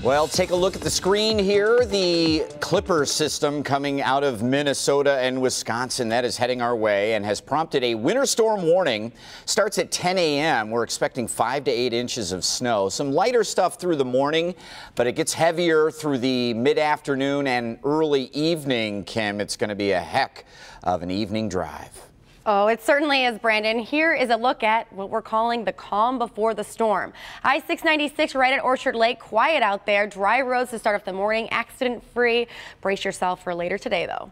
Well, take a look at the screen here. The Clipper system coming out of Minnesota and Wisconsin, that is heading our way and has prompted a winter storm warning. Starts at 10 a.m. We're expecting 5 to 8 inches of snow. Some lighter stuff through the morning, but it gets heavier through the mid-afternoon and early evening, Kim. It's going to be a heck of an evening drive. Oh, it certainly is, Brandon. Here is a look at what we're calling the calm before the storm. I-696 right at Orchard Lake, quiet out there. Dry roads to start off the morning, accident-free. Brace yourself for later today, though.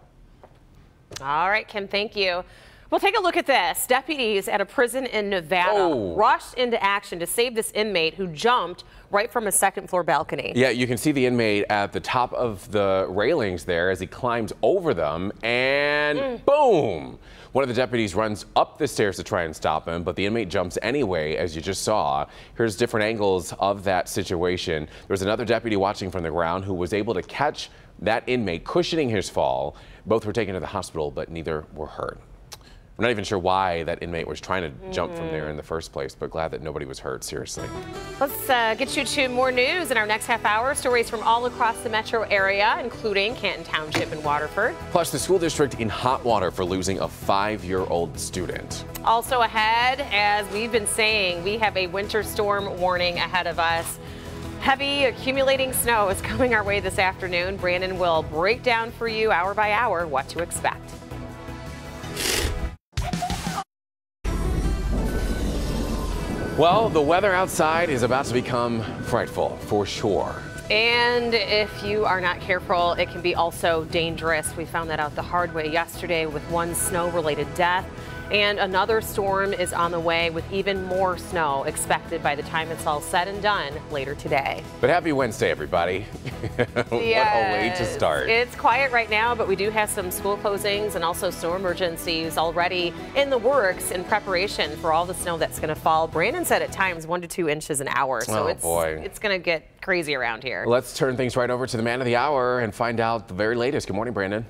All right, Kim, thank you. Well, take a look at this. Deputies at a prison in Nevada rushed into action to save this inmate who jumped right from a second-floor balcony. Yeah, you can see the inmate at the top of the railings there as he climbs over them, and boom! One of the deputies runs up the stairs to try and stop him, but the inmate jumps anyway, as you just saw. Here's different angles of that situation. There's another deputy watching from the ground who was able to catch that inmate, cushioning his fall. Both were taken to the hospital, but neither were hurt. I'm not even sure why that inmate was trying to jump from there in the first place, but glad that nobody was hurt, seriously. Let's get you to more news in our next half hour. Stories from all across the metro area, including Canton Township and Waterford. Plus, the school district in hot water for losing a 5-year-old student. Also ahead, as we've been saying, we have a winter storm warning ahead of us. Heavy accumulating snow is coming our way this afternoon. Brandon will break down for you hour by hour what to expect. Well, the weather outside is about to become frightful, for sure. And if you are not careful, it can be also dangerous. We found that out the hard way yesterday with one snow-related death. And another storm is on the way with even more snow expected by the time it's all said and done later today. But happy Wednesday, everybody. What a way to start. It's quiet right now, but we do have some school closings and also snow emergencies already in the works in preparation for all the snow that's going to fall. Brandon said at times 1 to 2 inches an hour. So it's going to get crazy around here. Let's turn things right over to the man of the hour and find out the very latest. Good morning, Brandon.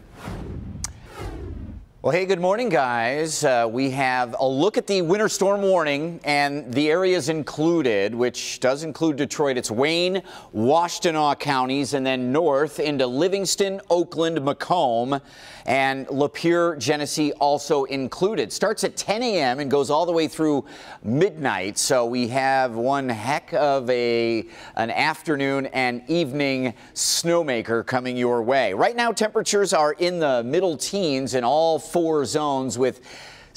Well, hey, good morning, guys. We have a look at the winter storm warning and the areas included, which does include Detroit. It's Wayne, Washtenaw counties, and then north into Livingston, Oakland, Macomb, and Lapeer, Genesee also included. Starts at 10 a.m. and goes all the way through midnight. So we have one heck of an afternoon and evening snowmaker coming your way. Right now, temperatures are in the middle teens in all 4 zones with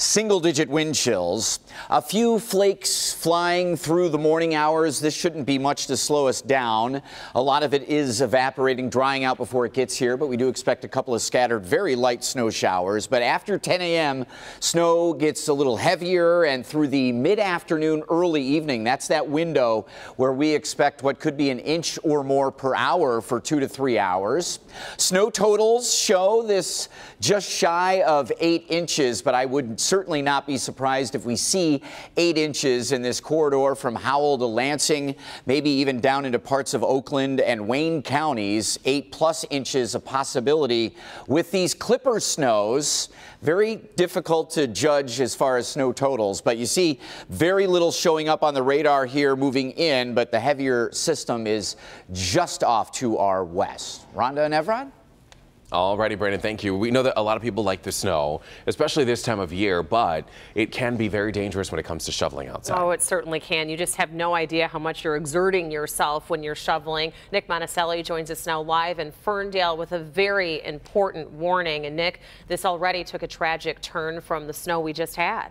single-digit wind chills. A few flakes flying through the morning hours. This shouldn't be much to slow us down. A lot of it is evaporating, drying out before it gets here, but we do expect a couple of scattered, very light snow showers. But after 10 a.m., snow gets a little heavier, and through the mid-afternoon, early evening, that's that window where we expect what could be an inch or more per hour for 2 to 3 hours. Snow totals show this just shy of 8 inches, but I would certainly not be surprised if we see 8 inches in this corridor from Howell to Lansing, maybe even down into parts of Oakland and Wayne counties. 8+ inches a possibility with these Clipper snows. Very difficult to judge as far as snow totals, but you see very little showing up on the radar here moving in, but the heavier system is just off to our west. Rhonda and Evrod? Alrighty, Brandon, thank you. We know that a lot of people like the snow, especially this time of year, but it can be very dangerous when it comes to shoveling outside. Oh, it certainly can. You just have no idea how much you're exerting yourself when you're shoveling. Nick Monticelli joins us now live in Ferndale with a very important warning. And Nick, this already took a tragic turn from the snow we just had.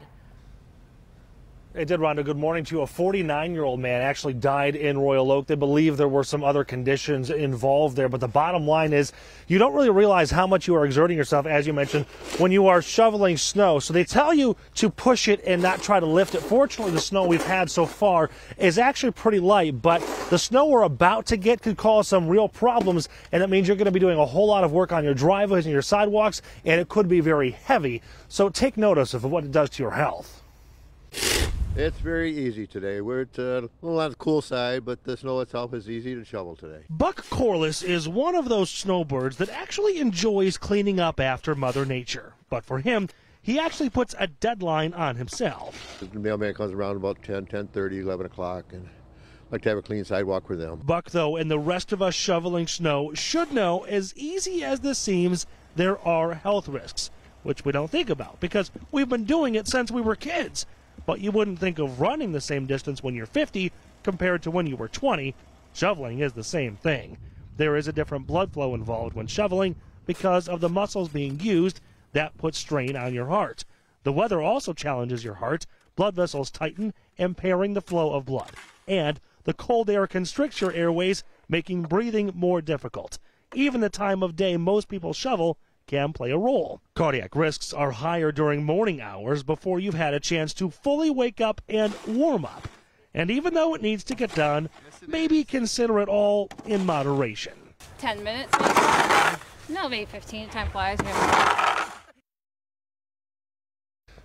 It did, Rhonda. Good morning to you. A 49-year-old man actually died in Royal Oak. They believe there were some other conditions involved there. But the bottom line is you don't really realize how much you are exerting yourself, as you mentioned, when you are shoveling snow. So they tell you to push it and not try to lift it. Fortunately, the snow we've had so far is actually pretty light. But the snow we're about to get could cause some real problems. And that means you're going to be doing a whole lot of work on your driveways and your sidewalks. And it could be very heavy. So take notice of what it does to your health. It's very easy today. We're at a little on the cool side, but the snow itself is easy to shovel today. Buck Corliss is one of those snowbirds that actually enjoys cleaning up after Mother Nature. But for him, he actually puts a deadline on himself. The mailman comes around about 10, 10:30, 11 o'clock, and like to have a clean sidewalk for them. Buck, though, and the rest of us shoveling snow should know, as easy as this seems, there are health risks, which we don't think about because we've been doing it since we were kids. But you wouldn't think of running the same distance when you're 50 compared to when you were 20. Shoveling is the same thing. There is a different blood flow involved when shoveling because of the muscles being used. That puts strain on your heart. The weather also challenges your heart. Blood vessels tighten, impairing the flow of blood. And the cold air constricts your airways, making breathing more difficult. Even the time of day most people shovel can play a role. Cardiac risks are higher during morning hours before you've had a chance to fully wake up and warm up. And even though it needs to get done, maybe consider it all in moderation. 10 minutes, maybe? No, maybe 15. Time flies.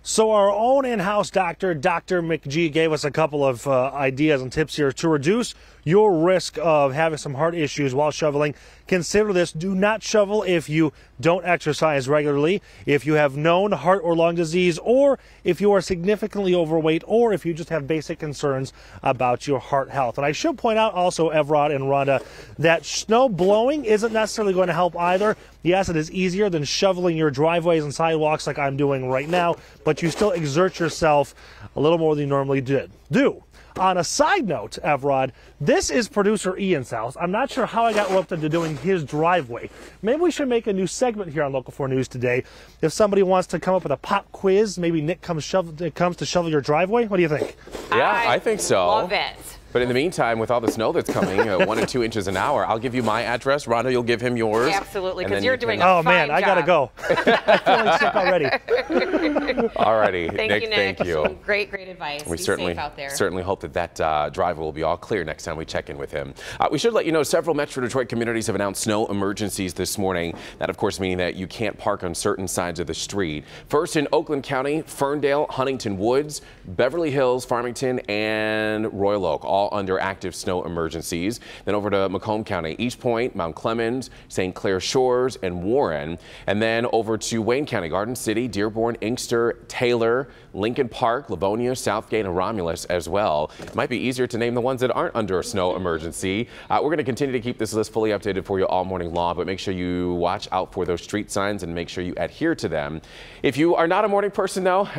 So our own in-house doctor, Dr. McGee, gave us a couple of ideas and tips here to reduce your risk of having some heart issues while shoveling. Consider this. Do not shovel if you don't exercise regularly, if you have known heart or lung disease, or if you are significantly overweight, or if you just have basic concerns about your heart health. And I should point out also, Evrod and Rhonda, that snow blowing isn't necessarily going to help either. Yes, it is easier than shoveling your driveways and sidewalks like I'm doing right now, but you still exert yourself a little more than you normally do. On a side note, Evrod, this is producer Ian's house. I'm not sure how I got roped into doing his driveway. Maybe we should make a new segment here on Local 4 News today. If somebody wants to come up with a pop quiz, maybe Nick comes to shovel your driveway. What do you think? Yeah, I think so. Love it. But in the meantime, with all the snow that's coming, 1 and 2 inches an hour, I'll give you my address. Rhonda, you'll give him yours. Absolutely, because then you're you doing can- a Oh, man, fine I got to job. go. I'm feeling sick already. All righty, Thank you, Nick. thank you. Great advice. We Be certainly safe out there. hope that driver will be all clear next time we check in with him. We should let you know several Metro Detroit communities have announced snow emergencies this morning. That, of course, meaning that you can't park on certain sides of the street. First in Oakland County, Ferndale, Huntington Woods, Beverly Hills, Farmington, and Royal Oak, all under active snow emergencies. Then over to Macomb County, East Point, Mount Clemens, St. Clair Shores, and Warren. And then over to Wayne County, Garden City, Dearborn, Inkster, Taylor, Lincoln Park, Livonia, Southgate, and Romulus as well. It might be easier to name the ones that aren't under a snow emergency. We're going to continue to keep this list fully updated for you all morning long, but make sure you watch out for those street signs and make sure you adhere to them. If you are not a morning person, though,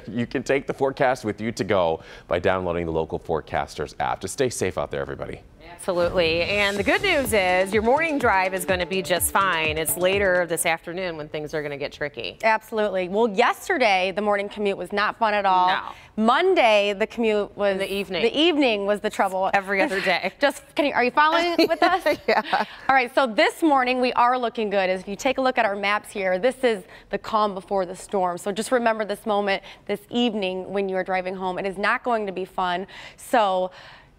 you can take the forecast with you to go by downloading the Local Forecasters app. Just stay safe out there, everybody. Absolutely. And the good news is your morning drive is going to be just fine. It's later this afternoon when things are going to get tricky. Absolutely. Well, yesterday, the morning commute was not fun at all. No. Monday, the commute was... The evening. The evening was the trouble. Every other day. Just kidding. Are you following with us? Yeah. All right, so this morning we are looking good. If you take a look at our maps here, this is the calm before the storm. So just remember this moment, this evening when you are driving home. It is not going to be fun. So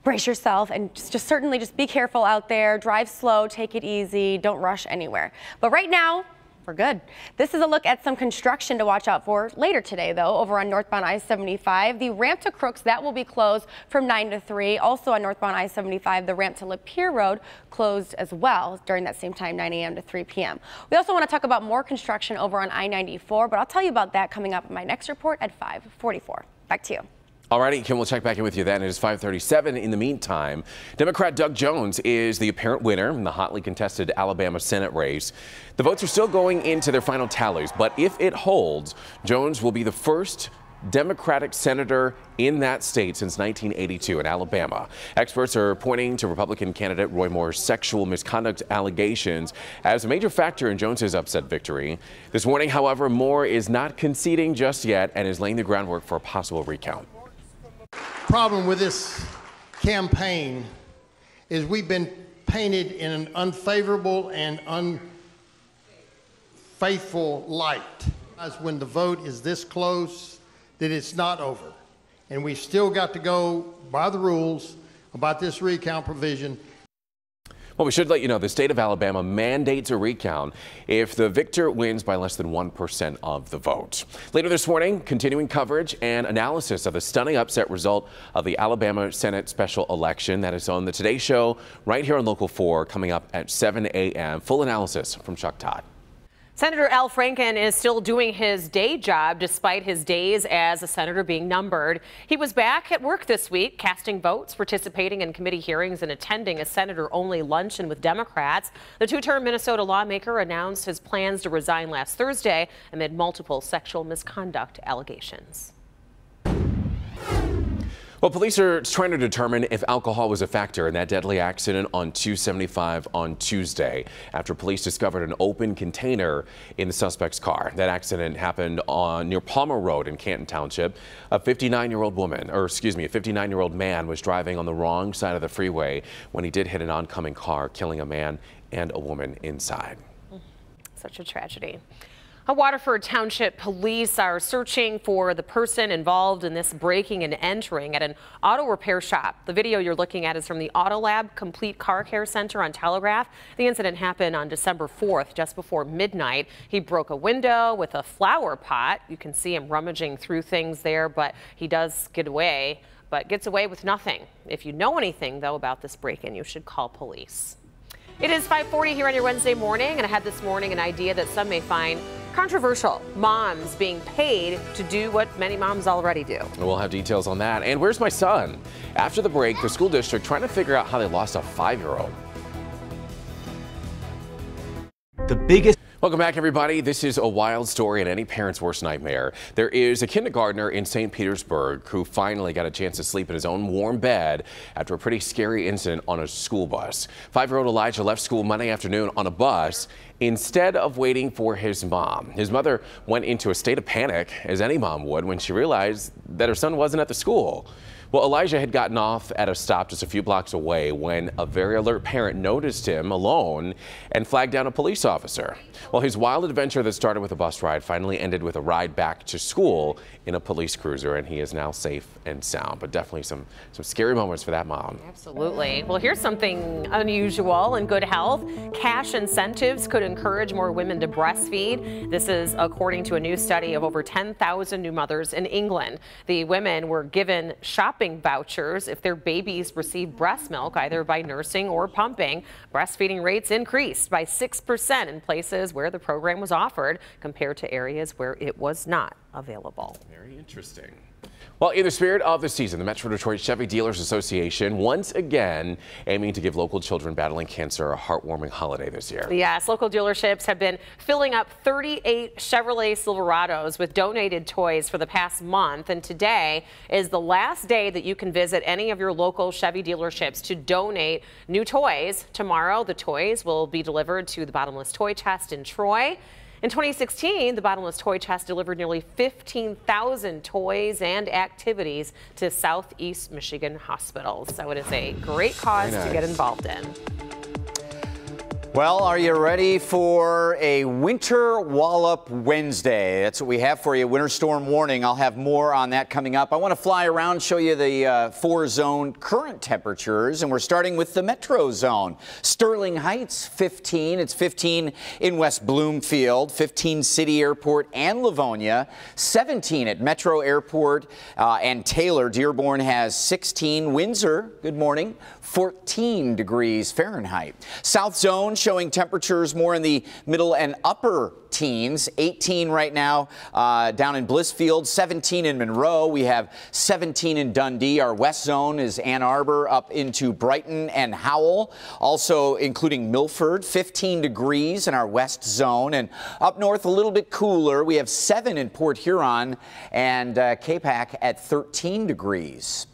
brace yourself and just certainly just be careful out there. Drive slow, take it easy, don't rush anywhere. But right now, we're good. This is a look at some construction to watch out for later today, though, over on northbound I-75. The ramp to Crooks, that will be closed from 9 to 3. Also on northbound I-75, the ramp to Lapeer Road closed as well during that same time, 9 a.m. to 3 p.m. We also want to talk about more construction over on I-94, but I'll tell you about that coming up in my next report at 5:44. Back to you. Alrighty, Kim, we'll check back in with you then. It is 5:37. In the meantime, Democrat Doug Jones is the apparent winner in the hotly contested Alabama Senate race. The votes are still going into their final tallies, but if it holds, Jones will be the first Democratic senator in that state since 1982 in Alabama. Experts are pointing to Republican candidate Roy Moore's sexual misconduct allegations as a major factor in Jones's upset victory. This morning, however, Moore is not conceding just yet and is laying the groundwork for a possible recount. Problem with this campaign is we've been painted in an unfavorable and unfaithful light. As when the vote is this close, that it's not over. And we still got to go by the rules about this recount provision. Well, we should let you know the state of Alabama mandates a recount if the victor wins by less than 1% of the vote. Later this morning, continuing coverage and analysis of the stunning upset result of the Alabama Senate special election. That is on the Today Show right here on Local 4 coming up at 7 a.m. Full analysis from Chuck Todd. Senator Al Franken is still doing his day job despite his days as a senator being numbered. He was back at work this week, casting votes, participating in committee hearings, and attending a senator-only luncheon with Democrats. The two-term Minnesota lawmaker announced his plans to resign last Thursday amid multiple sexual misconduct allegations. Well, police are trying to determine if alcohol was a factor in that deadly accident on 275 on Tuesday after police discovered an open container in the suspect's car. That accident happened near Palmer Road in Canton Township. A 59-year-old man was driving on the wrong side of the freeway when he did hit an oncoming car, killing a man and a woman inside. Such a tragedy. Waterford Township police are searching for the person involved in this breaking and entering at an auto repair shop. The video you're looking at is from the Auto Lab Complete Car Care Center on Telegraph. The incident happened on December 4th, just before midnight. He broke a window with a flower pot. You can see him rummaging through things there, but he does get away, but gets away with nothing. If you know anything, though, about this break-in, you should call police. It is 5:40 here on your Wednesday morning, and I had this morning an idea that some may find controversial. Moms being paid to do what many moms already do. We'll have details on that. And where's my son? After the break, the school district trying to figure out how they lost a 5-year-old. Welcome back, everybody. This is a wild story and any parent's worst nightmare. There is a kindergartner in St. Petersburg who finally got a chance to sleep in his own warm bed after a pretty scary incident on a school bus. 5-year-old Elijah left school Monday afternoon on a bus instead of waiting for his mom. His mother went into a state of panic, as any mom would, when she realized that her son wasn't at the school. Well, Elijah had gotten off at a stop just a few blocks away when a very alert parent noticed him alone and flagged down a police officer. Well, his wild adventure that started with a bus ride finally ended with a ride back to school in a police cruiser, and he is now safe and sound. But definitely some scary moments for that mom. Absolutely. Well, here's something unusual in good health. Cash incentives could encourage more women to breastfeed. This is according to a new study of over 10,000 new mothers in England. The women were given shopping vouchers if their babies received breast milk, either by nursing or pumping. Breastfeeding rates increased by 6% in places where the program was offered compared to areas where it was not available. Very interesting. Well, in the spirit of the season, the Metro Detroit Chevy Dealers Association once again aiming to give local children battling cancer a heartwarming holiday this year. Yes, local dealerships have been filling up 38 Chevrolet Silverados with donated toys for the past month, and today is the last day that you can visit any of your local Chevy dealerships to donate new toys. Tomorrow, the toys will be delivered to the Bottomless Toy Chest in Troy. In 2016, the Bottomless Toy Chest delivered nearly 15,000 toys and activities to Southeast Michigan hospitals. So it is a great cause to get involved in. Well, are you ready for a Winter Wallop Wednesday? That's what we have for you, winter storm warning. I'll have more on that coming up. I want to fly around, show you the 4-zone current temperatures, and we're starting with the Metro Zone. Sterling Heights, 15. It's 15 in West Bloomfield, 15 City Airport and Livonia, 17 at Metro Airport and Taylor. Dearborn has 16. Windsor, good morning, 14 degrees Fahrenheit. South Zone showing temperatures more in the middle and upper teens. 18 right now down in Blissfield, 17 in Monroe. We have 17 in Dundee. Our west zone is Ann Arbor up into Brighton and Howell, also including Milford, 15 degrees in our west zone. And up north a little bit cooler. We have 7 in Port Huron and Capac at 13 degrees.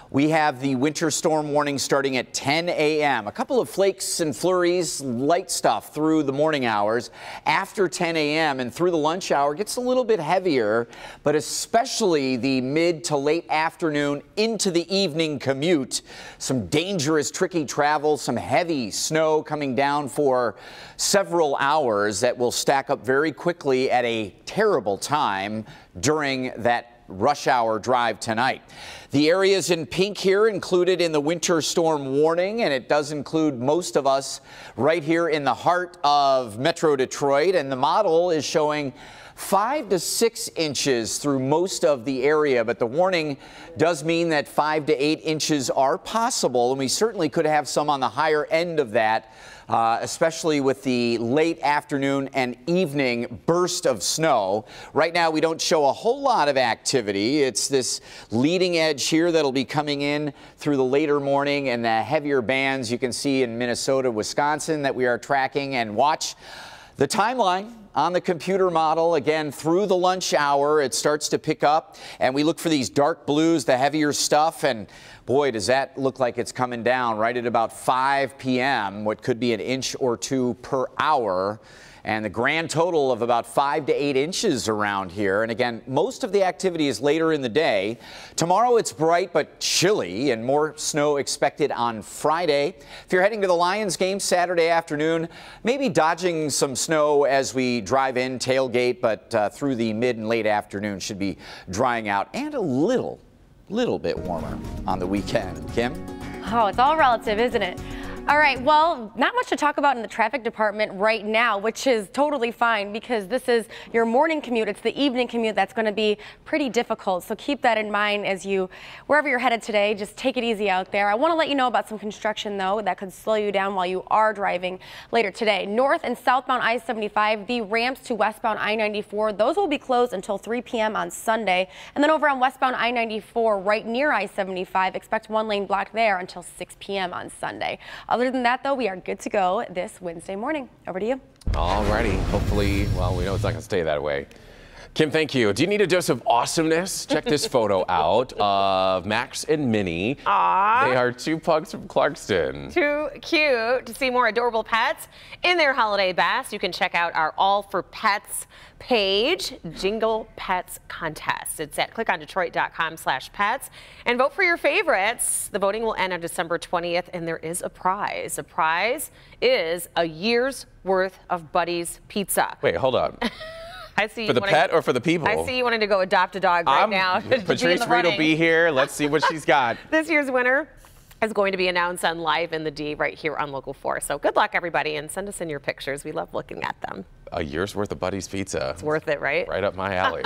We have the winter storm warning starting at 10 a.m. A couple of flakes and flurries, light stuff through the morning hours. After 10 a.m. and through the lunch hour, gets a little bit heavier, but especially the mid to late afternoon into the evening commute. Some dangerous, tricky travel, some heavy snow coming down for several hours that will stack up very quickly at a terrible time during that rush hour drive tonight. The areas in pink here included in the winter storm warning, and it does include most of us right here in the heart of Metro Detroit. And the model is showing 5 to 6 inches through most of the area, but the warning does mean that 5 to 8 inches are possible, and we certainly could have some on the higher end of that, especially with the late afternoon and evening burst of snow. Right now, we don't show a whole lot of activity. It's this leading edge here that'll be coming in through the later morning, and the heavier bands you can see in Minnesota, Wisconsin that we are tracking. And watch the timeline on the computer model. Again, through the lunch hour, it starts to pick up, and we look for these dark blues, the heavier stuff, and boy, does that look like it's coming down right at about 5 p.m., what could be an inch or two per hour. And the grand total of about 5 to 8 inches around here. And again, most of the activity is later in the day. Tomorrow it's bright but chilly, and more snow expected on Friday. If you're heading to the Lions game Saturday afternoon, maybe dodging some snow as we drive in, tailgate, but through the mid and late afternoon should be drying out and a little bit warmer on the weekend. Kim? Oh, it's all relative, isn't it? All right, well, not much to talk about in the traffic department right now, which is totally fine because this is your morning commute. It's the evening commute that's going to be pretty difficult. So keep that in mind as wherever you're headed today, just take it easy out there. I want to let you know about some construction, though, that could slow you down while you are driving later today. North and southbound I-75, the ramps to westbound I-94, those will be closed until 3 p.m. on Sunday. And then over on westbound I-94, right near I-75, expect one lane blocked there until 6 p.m. on Sunday. Other than that, though, we are good to go this Wednesday morning. Over to you. All righty. Hopefully, well, we know it's not going to stay that way. Kim, thank you. Do you need a dose of awesomeness? Check this photo out of Max and Minnie. Aww. They are 2 pugs from Clarkston. Too cute. To see more adorable pets in their holiday best, you can check out our All for Pets page, Jingle Pets Contest. It's at clickondetroit.com/pets and vote for your favorites. The voting will end on December 20th, and there is a prize. The prize is a year's worth of Buddy's Pizza. Wait, hold on. I see for the pet or for the people? I see you wanting to go adopt a dog right now. Patrice Reed will be here. Let's see what she's got. This year's winner is going to be announced on Live in the D right here on Local 4. So good luck, everybody, and send us in your pictures. We love looking at them. A year's worth of Buddy's Pizza. It's worth it, right? Right up my alley.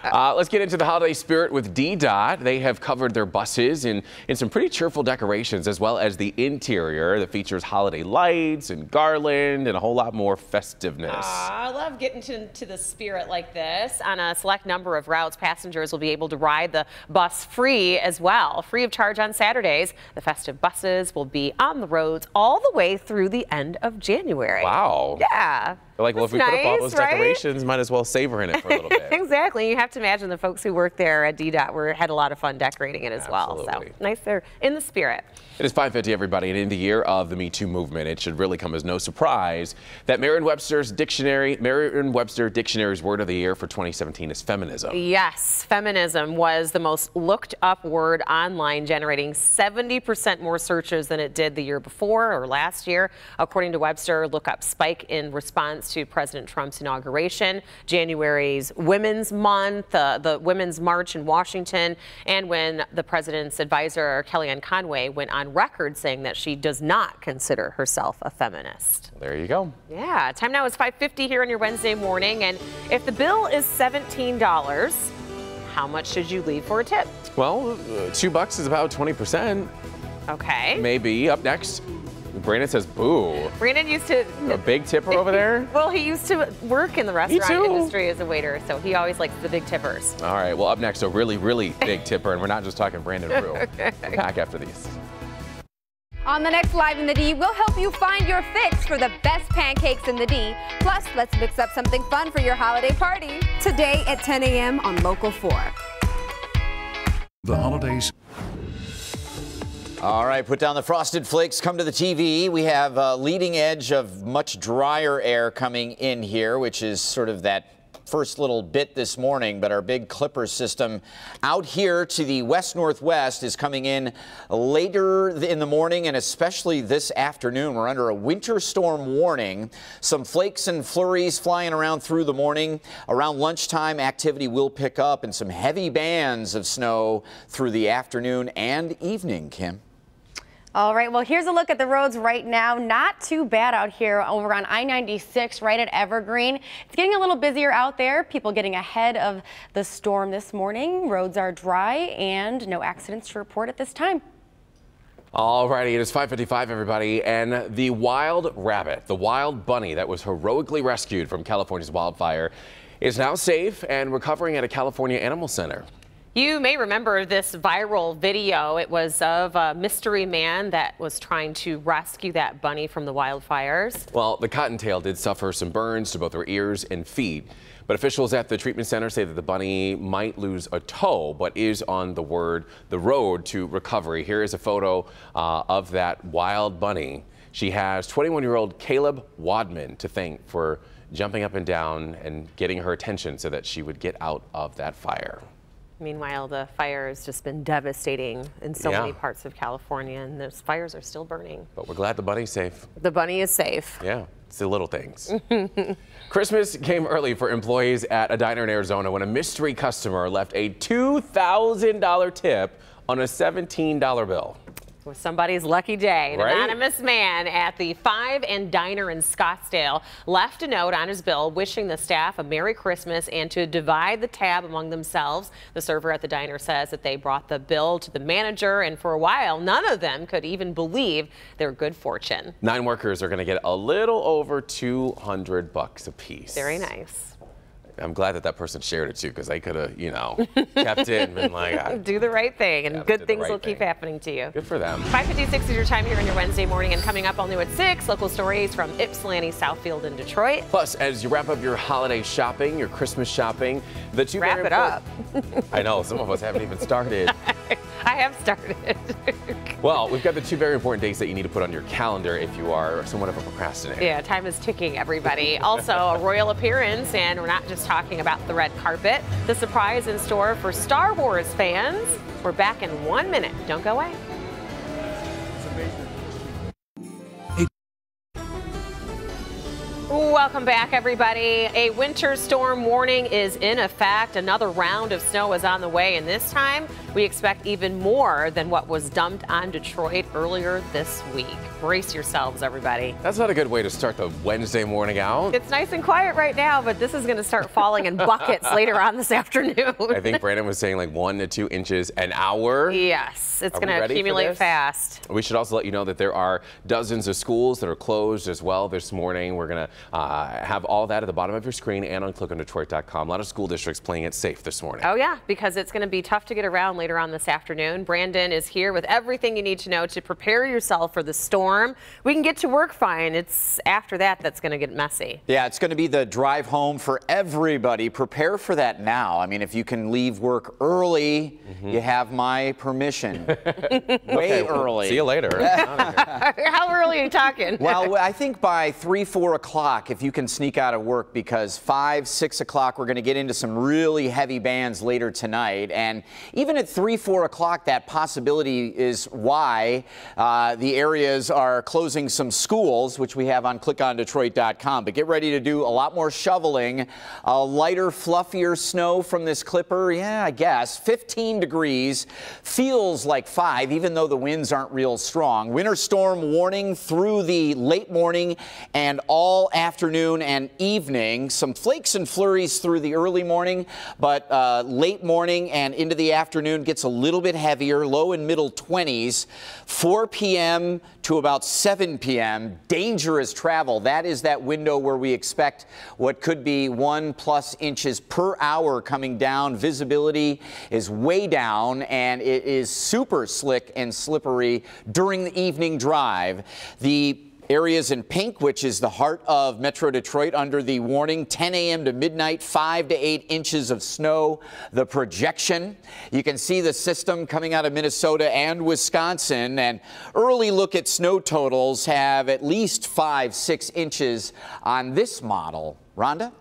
Let's get into the holiday spirit with DDOT. They have covered their buses in some pretty cheerful decorations, as well as the interior that features holiday lights and garland and a whole lot more festiveness. I love getting into the spirit like this. On a select number of routes, passengers will be able to ride the bus free as well. Free of charge on Saturdays. The festive buses will be on the roads all the way through the end of January. Wow. Yeah. Like, well, if we put up all those decorations, might as well savor in it for a little bit. Exactly. You have to imagine the folks who work there at DDOT had a lot of fun decorating it as well. So nice, they're in the spirit. It is 5:50, everybody, and in the year of the Me Too movement, it should really come as no surprise that Merriam-Webster Dictionary's word of the year for 2017 is feminism. Yes, feminism was the most looked up word online, generating 70% more searches than it did the year before or last year. According to Webster, lookup spike in response to President Trump's inauguration, January's Women's Month, the Women's March in Washington, and when the president's advisor, Kellyanne Conway, went on record saying that she does not consider herself a feminist. There you go. Yeah, time now is 5:50 here on your Wednesday morning, and if the bill is $17, how much should you leave for a tip? Well, $2 is about 20%. Okay. Maybe. Up next, Brandon says boo. Brandon used to... A big tipper over there? Well, he used to work in the restaurant industry as a waiter, so he always likes the big tippers. All right, well, up next, a really, really big tipper, and we're not just talking Brandon Rue. Okay. We're back after these. On the next Live in the D, we'll help you find your fix for the best pancakes in the D. Plus, let's mix up something fun for your holiday party. Today at 10 a.m. on Local 4. The holidays. All right, put down the Frosted Flakes, come to the TV. We have a leading edge of much drier air coming in here, which is sort of that first little bit this morning, but our big Clipper system out here to the west-northwest is coming in later in the morning and especially this afternoon. We're under a winter storm warning. Some flakes and flurries flying around through the morning. Around lunchtime, activity will pick up and some heavy bands of snow through the afternoon and evening, Kim. All right, well, here's a look at the roads right now. Not too bad out here over on I-96 right at Evergreen. It's getting a little busier out there. People getting ahead of the storm this morning. Roads are dry and no accidents to report at this time. All righty, it is 5:55, everybody, and the wild rabbit, the wild bunny that was heroically rescued from California's wildfire, is now safe and recovering at a California animal center. You may remember this viral video. It was of a mystery man that was trying to rescue that bunny from the wildfires. Well, the cottontail did suffer some burns to both her ears and feet, but officials at the treatment center say that the bunny might lose a toe, but is on the road to recovery. Here is a photo of that wild bunny. She has 21-year-old Caleb Wadman to thank for jumping up and down and getting her attention so that she would get out of that fire. Meanwhile, the fire has just been devastating in so many parts of California, and those fires are still burning. But we're glad the bunny's safe. The bunny is safe. Yeah, it's the little things. Christmas came early for employees at a diner in Arizona when a mystery customer left a $2,000 tip on a $17 bill. It was somebody's lucky day. An Right? anonymous man at the Five and Diner in Scottsdale left a note on his bill wishing the staff a Merry Christmas and to divide the tab among themselves. The server at the diner says that they brought the bill to the manager, and for a while, none of them could even believe their good fortune. 9 workers are going to get a little over $200 a piece. Very nice. I'm glad that that person shared it too, because they could have, you know, kept it and been like, do the right thing, and good things will thing. keep happening to you. Good for them. 5:56 is your time here on your Wednesday morning, and coming up all new at 6, local stories from Ypsilanti, Southfield, and Detroit. Plus, as you wrap up your holiday shopping, your Christmas shopping, the two Wrap it up. I know, some of us haven't even started. I have started. Well, we've got the 2 very important dates that you need to put on your calendar if you are somewhat of a procrastinator. Yeah, time is ticking, everybody. Also, a royal appearance, and we're not just talking about the red carpet. The surprise in store for Star Wars fans. We're back in 1 minute. Don't go away. Welcome back, everybody. A winter storm warning is in effect. Another round of snow is on the way, and this time we expect even more than what was dumped on Detroit earlier this week. Brace yourselves, everybody. That's not a good way to start the Wednesday morning out. It's nice and quiet right now, but this is going to start falling in buckets later on this afternoon. I think Brandon was saying like 1 to 2 inches an hour. Yes, it's going to ready for accumulate this? fast. We should also let you know that there are dozens of schools that are closed as well this morning. We're going to have all that at the bottom of your screen and on clickondetroit.com. A lot of school districts playing it safe this morning. Oh, yeah, because it's going to be tough to get around later on this afternoon. Brandon is here with everything you need to know to prepare yourself for the storm. We can get to work fine. It's after that that's going to get messy. Yeah, it's going to be the drive home for everybody. Prepare for that now. I mean, if you can leave work early, you have my permission. Way early. See you later. How early are you talking? Well, I think by 3, 4 o'clock, if you can sneak out of work, because 5, 6 o'clock, we're going to get into some really heavy bands later tonight. And even at 3, 4 o'clock, that possibility is why the areas are closing some schools, which we have on clickondetroit.com. But get ready to do a lot more shoveling. Lighter, fluffier snow from this Clipper. Yeah, I guess. 15 degrees. Feels like 5, even though the winds aren't real strong. Winter storm warning through the late morning and all afternoon and evening. Some flakes and flurries through the early morning, but late morning and into the afternoon gets a little bit heavier, low and middle 20s. 4 p.m. to about 7 p.m. Dangerous travel. That is that window where we expect what could be 1+ inches per hour coming down. Visibility is way down, and it is super slick and slippery during the evening drive. The areas in pink, which is the heart of Metro Detroit, under the warning, 10 a.m. to midnight, 5 to 8 inches of snow. The projection, you can see the system coming out of Minnesota and Wisconsin, and early look at snow totals have at least 5, 6 inches on this model. Rhonda?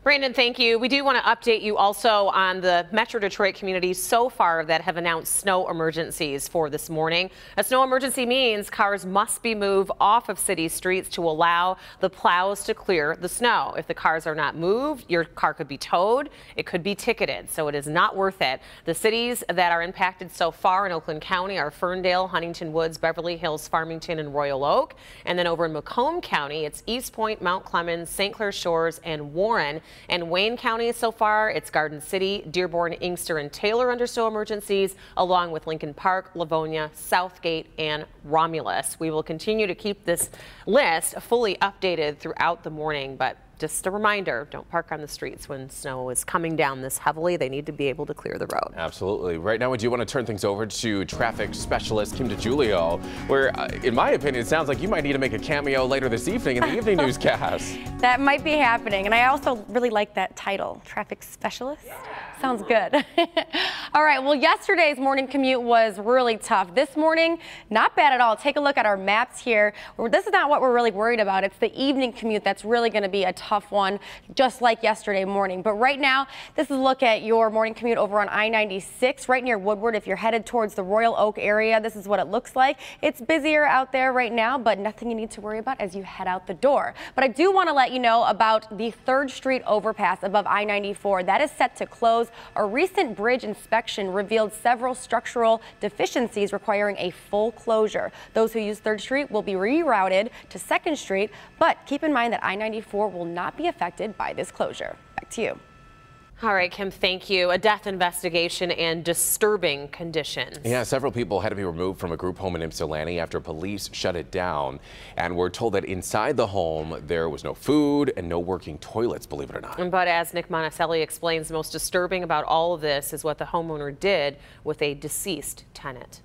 Brandon, thank you. We do want to update you also on the Metro Detroit community so far that have announced snow emergencies for this morning. A snow emergency means cars must be moved off of city streets to allow the plows to clear the snow. If the cars are not moved, your car could be towed. It could be ticketed, so it is not worth it. The cities that are impacted so far in Oakland County are Ferndale, Huntington Woods, Beverly Hills, Farmington, and Royal Oak. And then over in Macomb County, it's East Point, Mount Clemens, St. Clair Shores, and Warren. And Wayne County so far, it's Garden City, Dearborn, Inkster, and Taylor under snow emergencies, along with Lincoln Park, Livonia, Southgate, and Romulus. We will continue to keep this list fully updated throughout the morning, but just a reminder, don't park on the streets when snow is coming down this heavily. They need to be able to clear the road. Absolutely. Right now, we do want to turn things over to traffic specialist Kim DeGiulio, where, in my opinion, it sounds like you might need to make a cameo later this evening in the evening newscast. That might be happening. And I also really like that title, traffic specialist. Sounds good. All right, well, yesterday's morning commute was really tough. This morning, not bad at all. Take a look at our maps here. This is not what we're really worried about. It's the evening commute that's really going to be a tough one, just like yesterday morning. But right now, this is a look at your morning commute over on I-96, right near Woodward. If you're headed towards the Royal Oak area, this is what it looks like. It's busier out there right now, but nothing you need to worry about as you head out the door. But I do want to let you know about the 3rd Street overpass above I-94. That is set to close. A recent bridge inspection revealed several structural deficiencies requiring a full closure. Those who use 3rd Street will be rerouted to 2nd Street, but keep in mind that I-94 will not be affected by this closure. Back to you. All right, Kim, thank you. A death investigation and disturbing conditions. Yeah, several people had to be removed from a group home in Ypsilanti after police shut it down. And we're told that inside the home, there was no food and no working toilets, believe it or not. But as Nick Monticelli explains, the most disturbing about all of this is what the homeowner did with a deceased tenant.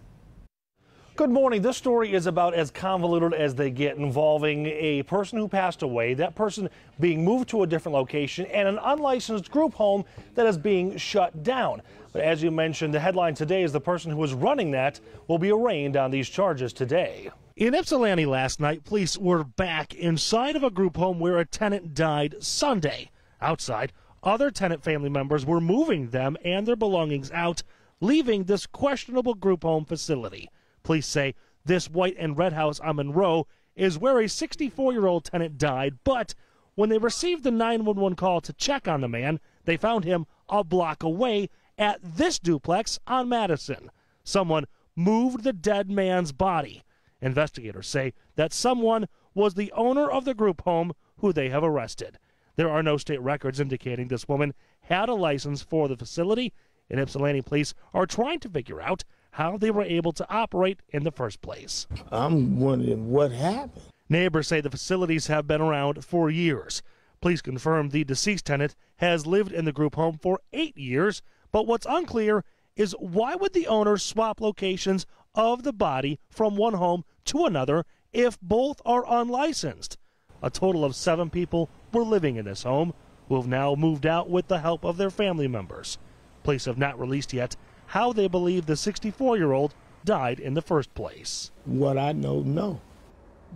Good morning. This story is about as convoluted as they get, involving a person who passed away, that person being moved to a different location, and an unlicensed group home that is being shut down. But as you mentioned, the headline today is the person who was running that will be arraigned on these charges today. In Ypsilanti last night, police were back inside of a group home where a tenant died Sunday. Outside, other tenant family members were moving them and their belongings out, leaving this questionable group home facility. Police say this white and red house on Monroe is where a 64-year-old tenant died, but when they received the 911 call to check on the man, they found him a block away at this duplex on Madison. Someone moved the dead man's body. Investigators say that someone was the owner of the group home who they have arrested. There are no state records indicating this woman had a license for the facility, and Ypsilanti police are trying to figure out how they were able to operate in the first place. I'm wondering what happened. Neighbors say the facilities have been around for years. Police confirm the deceased tenant has lived in the group home for 8 years, but what's unclear is why would the owner swap locations of the body from one home to another if both are unlicensed? A total of 7 people were living in this home, who have now moved out with the help of their family members. Police have not released yet how they believe the 64-year-old died in the first place. What I know, no.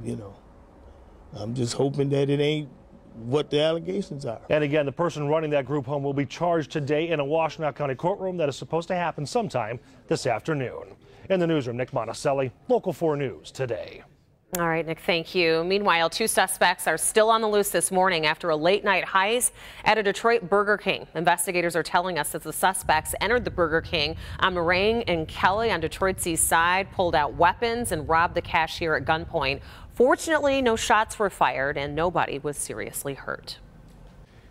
You know, I'm just hoping that it ain't what the allegations are. And again, the person running that group home will be charged today in a Washtenaw County courtroom that is supposed to happen sometime this afternoon. In the newsroom, Nick Monticelli, Local 4 News Today. All right, Nick, thank you. Meanwhile, 2 suspects are still on the loose this morning after a late-night heist at a Detroit Burger King. Investigators are telling us that the suspects entered the Burger King on Meringue and Kelly on Detroit's east side, pulled out weapons, and robbed the cashier at gunpoint. Fortunately, no shots were fired and nobody was seriously hurt.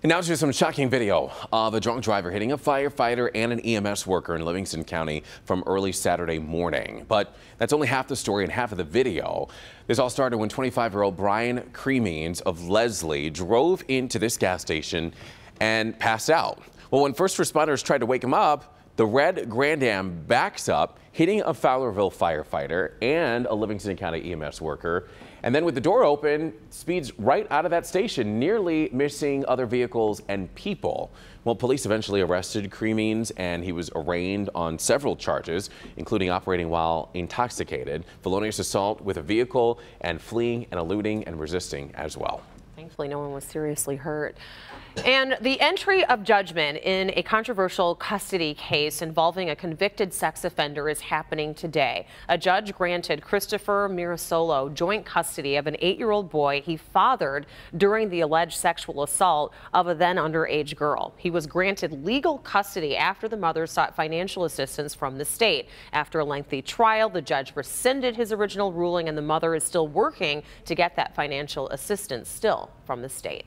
And now to some shocking video of a drunk driver hitting a firefighter and an EMS worker in Livingston County from early Saturday morning. But that's only half the story and half of the video. This all started when 25-year-old Brian Cremines of Leslie drove into this gas station and passed out. Well, when first responders tried to wake him up, the red Grand Am backs up, hitting a Fowlerville firefighter and a Livingston County EMS worker. And then with the door open, speeds right out of that station, nearly missing other vehicles and people. Well, police eventually arrested Cremines, and he was arraigned on several charges, including operating while intoxicated, felonious assault with a vehicle, and fleeing and eluding and resisting as well. Thankfully, no one was seriously hurt. And the entry of judgment in a controversial custody case involving a convicted sex offender is happening today. A judge granted Christopher Mirasolo joint custody of an 8-year-old boy he fathered during the alleged sexual assault of a then underage girl. He was granted legal custody after the mother sought financial assistance from the state. After a lengthy trial, the judge rescinded his original ruling, and the mother is still working to get that financial assistance still from the state.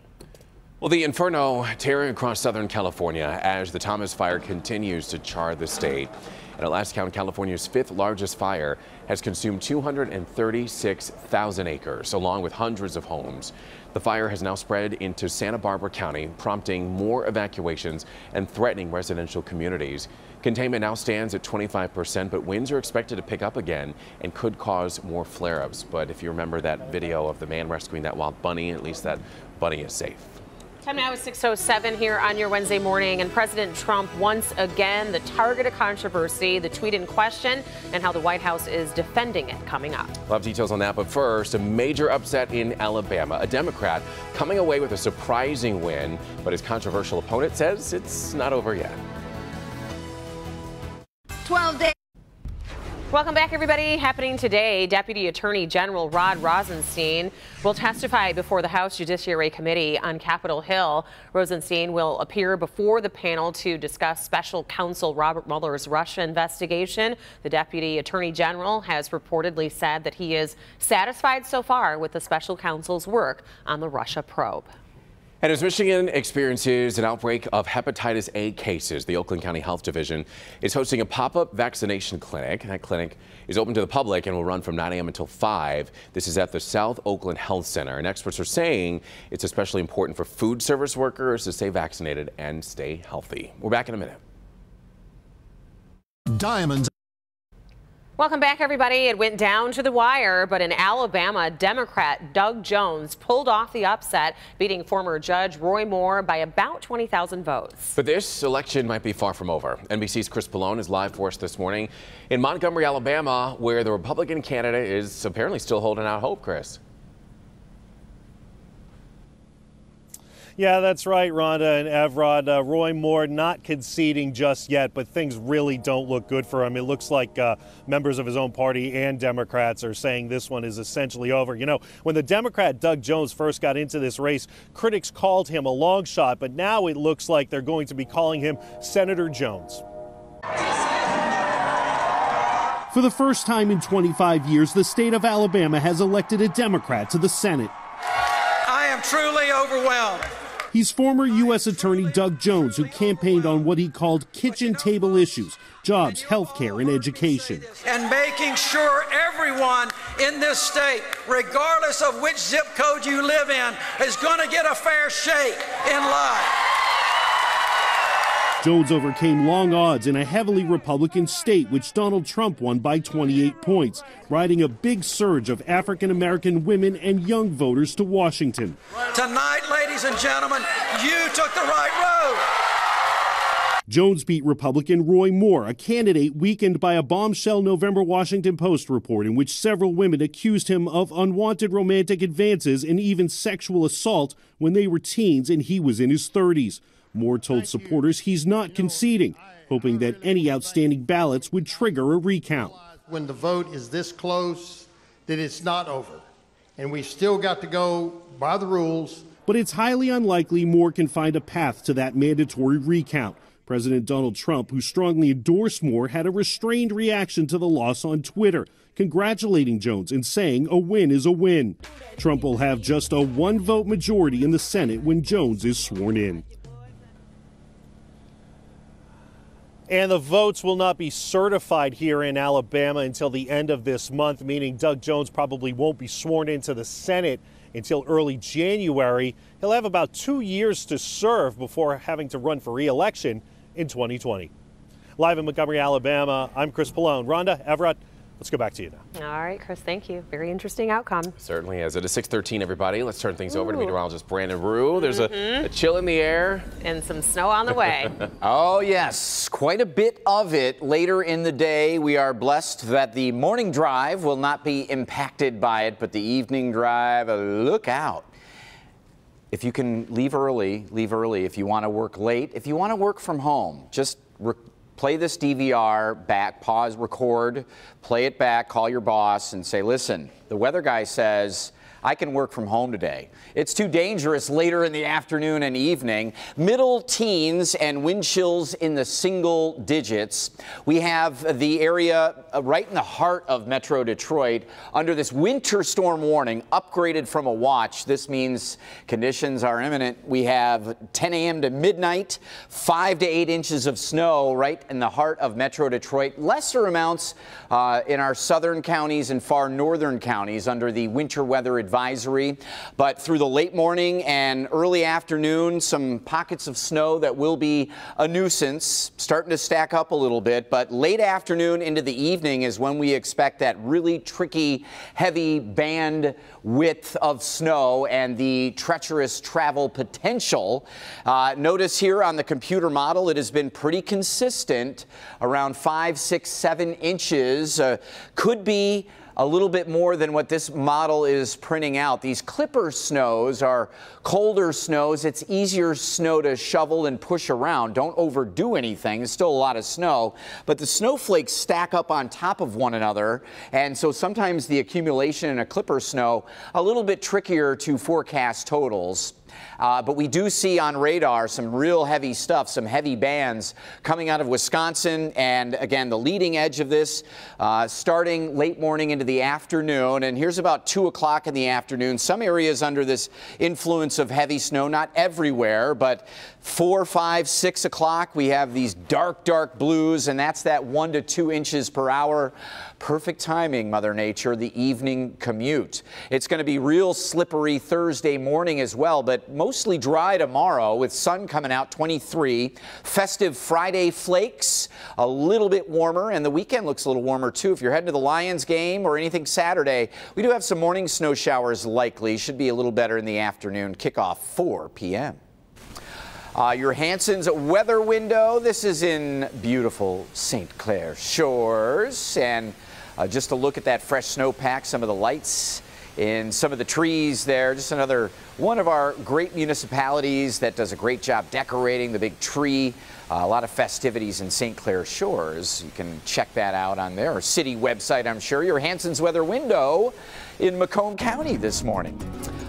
Well, the inferno tearing across Southern California as the Thomas Fire continues to char the state. And at last count, California's 5th largest fire has consumed 236,000 acres, along with hundreds of homes. The fire has now spread into Santa Barbara County, prompting more evacuations and threatening residential communities. Containment now stands at 25%, but winds are expected to pick up again and could cause more flare-ups. But if you remember that video of the man rescuing that wild bunny, at least that bunny is safe. Time now is 6:07 here on your Wednesday morning, and President Trump once again the target of controversy, the tweet in question, and how the White House is defending it coming up. We'll have details on that, but first, a major upset in Alabama. A Democrat coming away with a surprising win, but his controversial opponent says it's not over yet. 12 days. Welcome back, everybody. Happening today, Deputy Attorney General Rod Rosenstein will testify before the House Judiciary Committee on Capitol Hill. Rosenstein will appear before the panel to discuss Special Counsel Robert Mueller's Russia investigation. The Deputy Attorney General has reportedly said that he is satisfied so far with the Special Counsel's work on the Russia probe. And as Michigan experiences an outbreak of hepatitis A cases, the Oakland County Health Division is hosting a pop-up vaccination clinic. That clinic is open to the public and will run from 9 a.m. until 5. This is at the South Oakland Health Center. And experts are saying it's especially important for food service workers to stay vaccinated and stay healthy. We're back in a minute. Diamonds. Welcome back, everybody. It went down to the wire, but in Alabama, Democrat Doug Jones pulled off the upset, beating former Judge Roy Moore by about 20,000 votes. But this election might be far from over. NBC's Chris Pallone is live for us this morning in Montgomery, Alabama, where the Republican candidate is apparently still holding out hope. Chris. Yeah, that's right, Rhonda and Evrod. Roy Moore not conceding just yet, but things really don't look good for him. It looks like members of his own party and Democrats are saying this one is essentially over. You know, when the Democrat Doug Jones first got into this race, critics called him a long shot, but now it looks like they're going to be calling him Senator Jones. For the first time in 25 years, the state of Alabama has elected a Democrat to the Senate. I am truly overwhelmed. He's former U.S. Attorney Doug Jones, who campaigned on what he called kitchen table issues, jobs, health care, and education. And making sure everyone in this state, regardless of which zip code you live in, is going to get a fair shake in life. Jones overcame long odds in a heavily Republican state, which Donald Trump won by 28 points, riding a big surge of African-American women and young voters to Washington. Tonight, ladies and gentlemen, you took the right road. Jones beat Republican Roy Moore, a candidate weakened by a bombshell November Washington Post report in which several women accused him of unwanted romantic advances and even sexual assault when they were teens and he was in his 30s. Moore told supporters he's not conceding, hoping that any outstanding ballots would trigger a recount. When the vote is this close, that it's not over. And we still got to go by the rules. But it's highly unlikely Moore can find a path to that mandatory recount. President Donald Trump, who strongly endorsed Moore, had a restrained reaction to the loss on Twitter, congratulating Jones and saying a win is a win. Trump will have just a one-vote majority in the Senate when Jones is sworn in. And the votes will not be certified here in Alabama until the end of this month, meaning Doug Jones probably won't be sworn into the Senate until early January. He'll have about 2 years to serve before having to run for re-election in 2020. Live in Montgomery, Alabama, I'm Chris Pallone. Rhonda, Everett, let's go back to you now. All right, Chris, thank you. Very interesting outcome. Certainly is. It is 6:13, everybody. Let's turn things over to meteorologist Brandon Rue. There's a chill in the air. And some snow on the way. Oh, yes. Quite a bit of it later in the day. We are blessed that the morning drive will not be impacted by it, but the evening drive, look out. if you can leave early, leave early. If you want to work late, if you want to work from home, just play this DVR back, pause, record, play it back, call your boss and say, listen, the weather guy says I can work from home today. It's too dangerous later in the afternoon and evening. Middle teens and wind chills in the single digits. We have the area right in the heart of Metro Detroit under this winter storm warning, upgraded from a watch. This means conditions are imminent. We have 10 a.m. to midnight, 5 to 8 inches of snow right in the heart of Metro Detroit. Lesser amounts in our southern counties and far northern counties under the winter weather advisory. But through the late morning and early afternoon, some pockets of snow that will be a nuisance, starting to stack up a little bit. But late afternoon into the evening is when we expect that really tricky, heavy band width of snow and the treacherous travel potential. Notice here on the computer model, it has been pretty consistent around 5, 6, 7 inches. Could be a little bit more than what this model is printing out. These clipper snows are colder snows. It's easier snow to shovel and push around. Don't overdo anything. There's still a lot of snow, but the snowflakes stack up on top of one another, and so sometimes the accumulation in a clipper snow a little bit trickier to forecast totals. But we do see on radar some real heavy stuff, some heavy bands coming out of Wisconsin. And again, the leading edge of this starting late morning into the afternoon. And here's about 2 o'clock in the afternoon. Some areas under this influence of heavy snow, not everywhere, but 4, 5, 6 o'clock, we have these dark, dark blues, and that's that 1 to 2 inches per hour. Perfect timing, Mother Nature, the evening commute. It's going to be real slippery Thursday morning as well, but mostly dry tomorrow with sun coming out 23. Festive Friday flakes, a little bit warmer, and the weekend looks a little warmer too. If you're heading to the Lions game or anything Saturday, we do have some morning snow showers likely. Should be a little better in the afternoon. Kickoff 4 p.m. Your Hanson's weather window. This is in beautiful St. Clair Shores, and just a look at that fresh snowpack, some of the lights in some of the trees there. Just another one of our great municipalities that does a great job decorating the big tree. A lot of festivities in St. Clair Shores. You can check that out on their city website, I'm sure. Your Hanson's weather window in Macomb County this morning.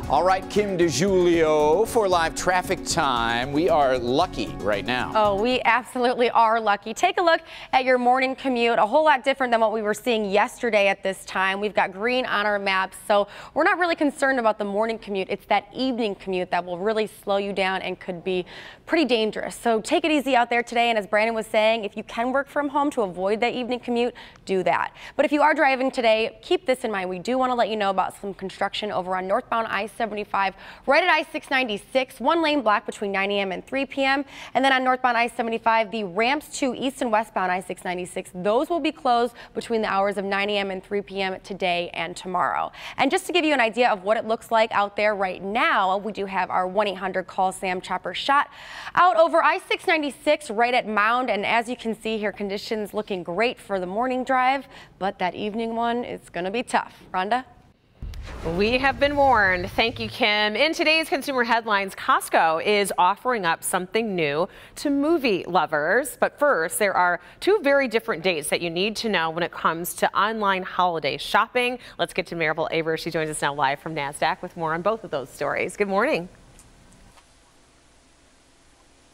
All right, Kim DeJulio for live traffic time. We are lucky right now. Oh, we absolutely are lucky. Take a look at your morning commute. A whole lot different than what we were seeing yesterday at this time. We've got green on our maps, so we're not really concerned about the morning commute. It's that evening commute that will really slow you down and could be pretty dangerous. So take it easy out there today. And as Brandon was saying, if you can work from home to avoid that evening commute, do that. But if you are driving today, keep this in mind. We do want to let you know about some construction over on northbound I-75 right at I-696, 1 lane block between 9 a.m. and 3 p.m. And then on northbound I-75, the ramps to east and westbound I-696, those will be closed between the hours of 9 a.m. and 3 p.m. today and tomorrow. And just to give you an idea of what it looks like out there right now, we do have our 1-800 Call Sam chopper shot out over I-696 right at Mound. And as you can see here, conditions looking great for the morning drive, but that evening one is going to be tough. Rhonda? We have been warned. Thank you, Kim. In today's consumer headlines, Costco is offering up something new to movie lovers. But first, there are 2 very different dates that you need to know when it comes to online holiday shopping. Let's get to Maribel Aber. She joins us now live from NASDAQ with more on both of those stories. Good morning.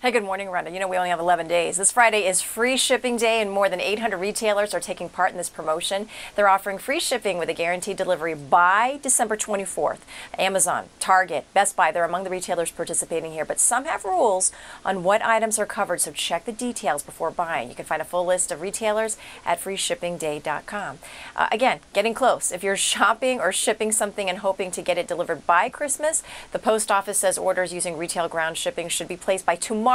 Hey, good morning, Rhonda. You know, we only have 11 days. This Friday is free shipping day, and more than 800 retailers are taking part in this promotion. They're offering free shipping with a guaranteed delivery by December 24th. Amazon, Target, Best Buy, they're among the retailers participating here, but some have rules on what items are covered, so check the details before buying. You can find a full list of retailers at freeshippingday.com. Again, getting close. If you're shopping or shipping something and hoping to get it delivered by Christmas, the post office says orders using retail ground shipping should be placed by tomorrow.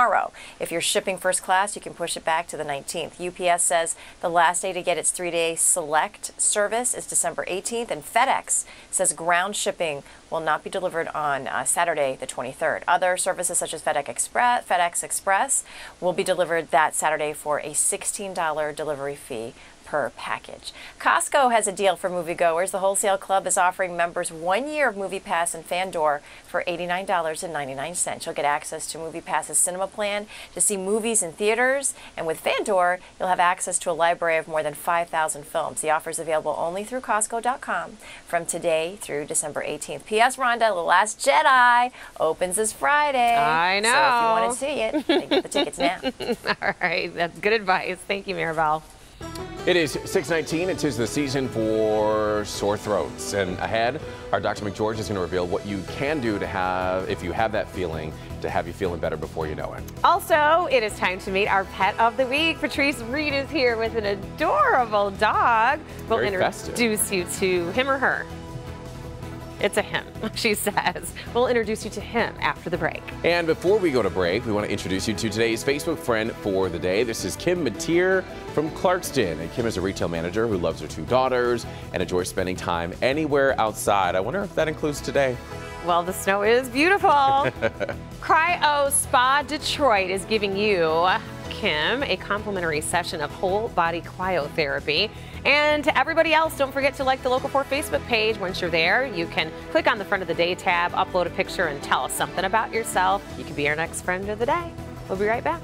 If you're shipping first class, you can push it back to the 19th. UPS says the last day to get its 3-day select service is December 18th, and FedEx says ground shipping will not be delivered on Saturday the 23rd. Other services such as FedEx Express will be delivered that Saturday for a $16 delivery fee per package. Costco has a deal for moviegoers. The Wholesale Club is offering members 1 year of MoviePass and Fandor for $89.99. You'll get access to MoviePass's cinema plan to see movies in theaters, and with Fandor, you'll have access to a library of more than 5,000 films. The offer is available only through Costco.com from today through December 18th. P.S. Rhonda, The Last Jedi opens this Friday. I know. So if you want to see it, then get the tickets now. All right, that's good advice. Thank you, Maribel. It is 6:19. It is the season for sore throats. And ahead, our Dr. McGeorge is going to reveal what you can do to have, if you have that feeling, to have you feeling better before you know it. Also, it is time to meet our pet of the week. Patrice Reed is here with an adorable dog. We'll introduce you to him or her. It's a him, she says. We'll introduce you to him after the break. And before we go to break, we want to introduce you to today's Facebook friend for the day. This is Kim Mateer from Clarkston. And Kim is a retail manager who loves her 2 daughters and enjoys spending time anywhere outside. I wonder if that includes today. Well, the snow is beautiful. Cryo Spa Detroit is giving you, Kim, a complimentary session of whole body cryotherapy. And to everybody else, don't forget to like the Local 4 Facebook page. Once you're there, you can click on the Friend of the Day tab, upload a picture, and tell us something about yourself. You can be our next Friend of the Day. We'll be right back.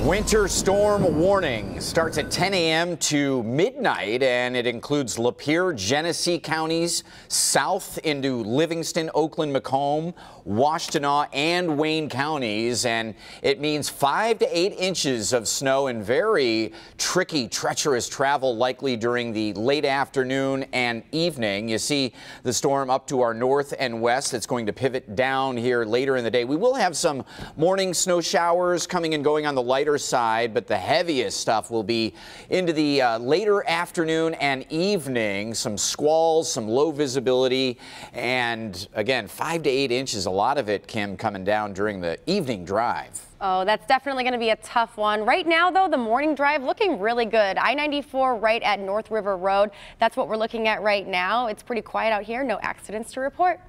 Winter storm warning starts at 10 a.m. to midnight, and it includes Lapeer, Genesee counties, south into Livingston, Oakland, Macomb, Washtenaw, and Wayne counties. And it means 5 to 8 inches of snow and very tricky, treacherous travel likely during the late afternoon and evening. You see the storm up to our north and west. It's going to pivot down here later in the day. We will have some morning snow showers coming and going on the lighter side, but the heaviest stuff will be into the later afternoon and evening. Some squalls, some low visibility, and again, 5 to 8 inches, a lot of it, Kim, coming down during the evening drive. Oh, that's definitely going to be a tough one. Right now, though, the morning drive looking really good. I-94 right at North River Road. That's what we're looking at right now. It's pretty quiet out here. No accidents to report.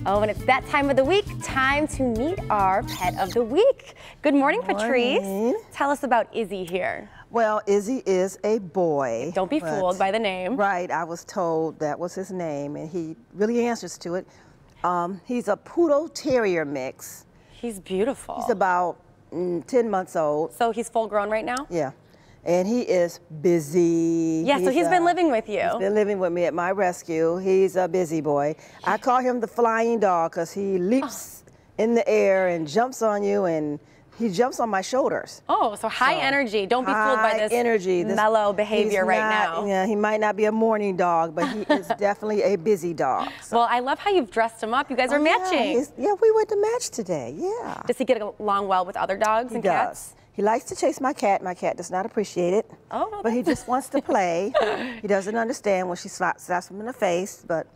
Oh, and it's that time of the week, time to meet our pet of the week. Good morning, Patrice. Tell us about Izzy here. Well, Izzy is a boy. Don't be fooled by the name. Right, I was told that was his name, and he really answers to it. He's a Poodle Terrier mix. He's beautiful. He's about 10 months old. So he's full grown right now? Yeah. And he is busy. Yeah, so he's been living with you. He's been living with me at my rescue. He's a busy boy. I call him the flying dog because he leaps in the air and jumps on you, and he jumps on my shoulders. Oh, so high energy. Don't be fooled by this mellow behavior right now. Yeah, he might not be a morning dog, but he is definitely a busy dog. So. Well, I love how you've dressed him up. You guys are matching. Yeah, we went to match today, yeah. Does he get along well with other dogs and cats? He likes to chase my cat. My cat does not appreciate it. Oh, but he just wants to play. He doesn't understand when she slaps him in the face, but.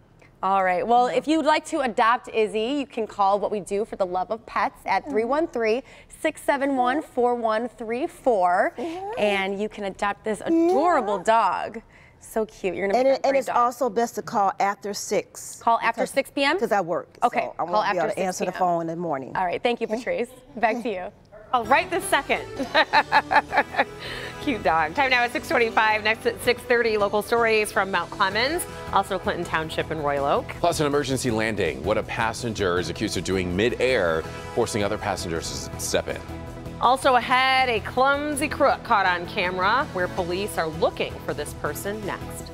All right. Well, if you'd like to adopt Izzy, you can call What We Do for the Love of Pets at 313-671-4134, and you can adopt this adorable dog. So cute. You're gonna make a great And it's dog. also best to call after 6. Call after 6 p.m. Because I work. Okay. So I call won't be after able to 6 answer the p.m. phone in the morning. All right. Thank you, Patrice. Back to you. Oh, right this second. Cute dog. Time now at 6:25. Next at 6:30, local stories from Mount Clemens, also Clinton Township and Royal Oak. Plus an emergency landing. What a passenger is accused of doing mid-air, forcing other passengers to step in. Also ahead, a clumsy crook caught on camera where police are looking for this person next.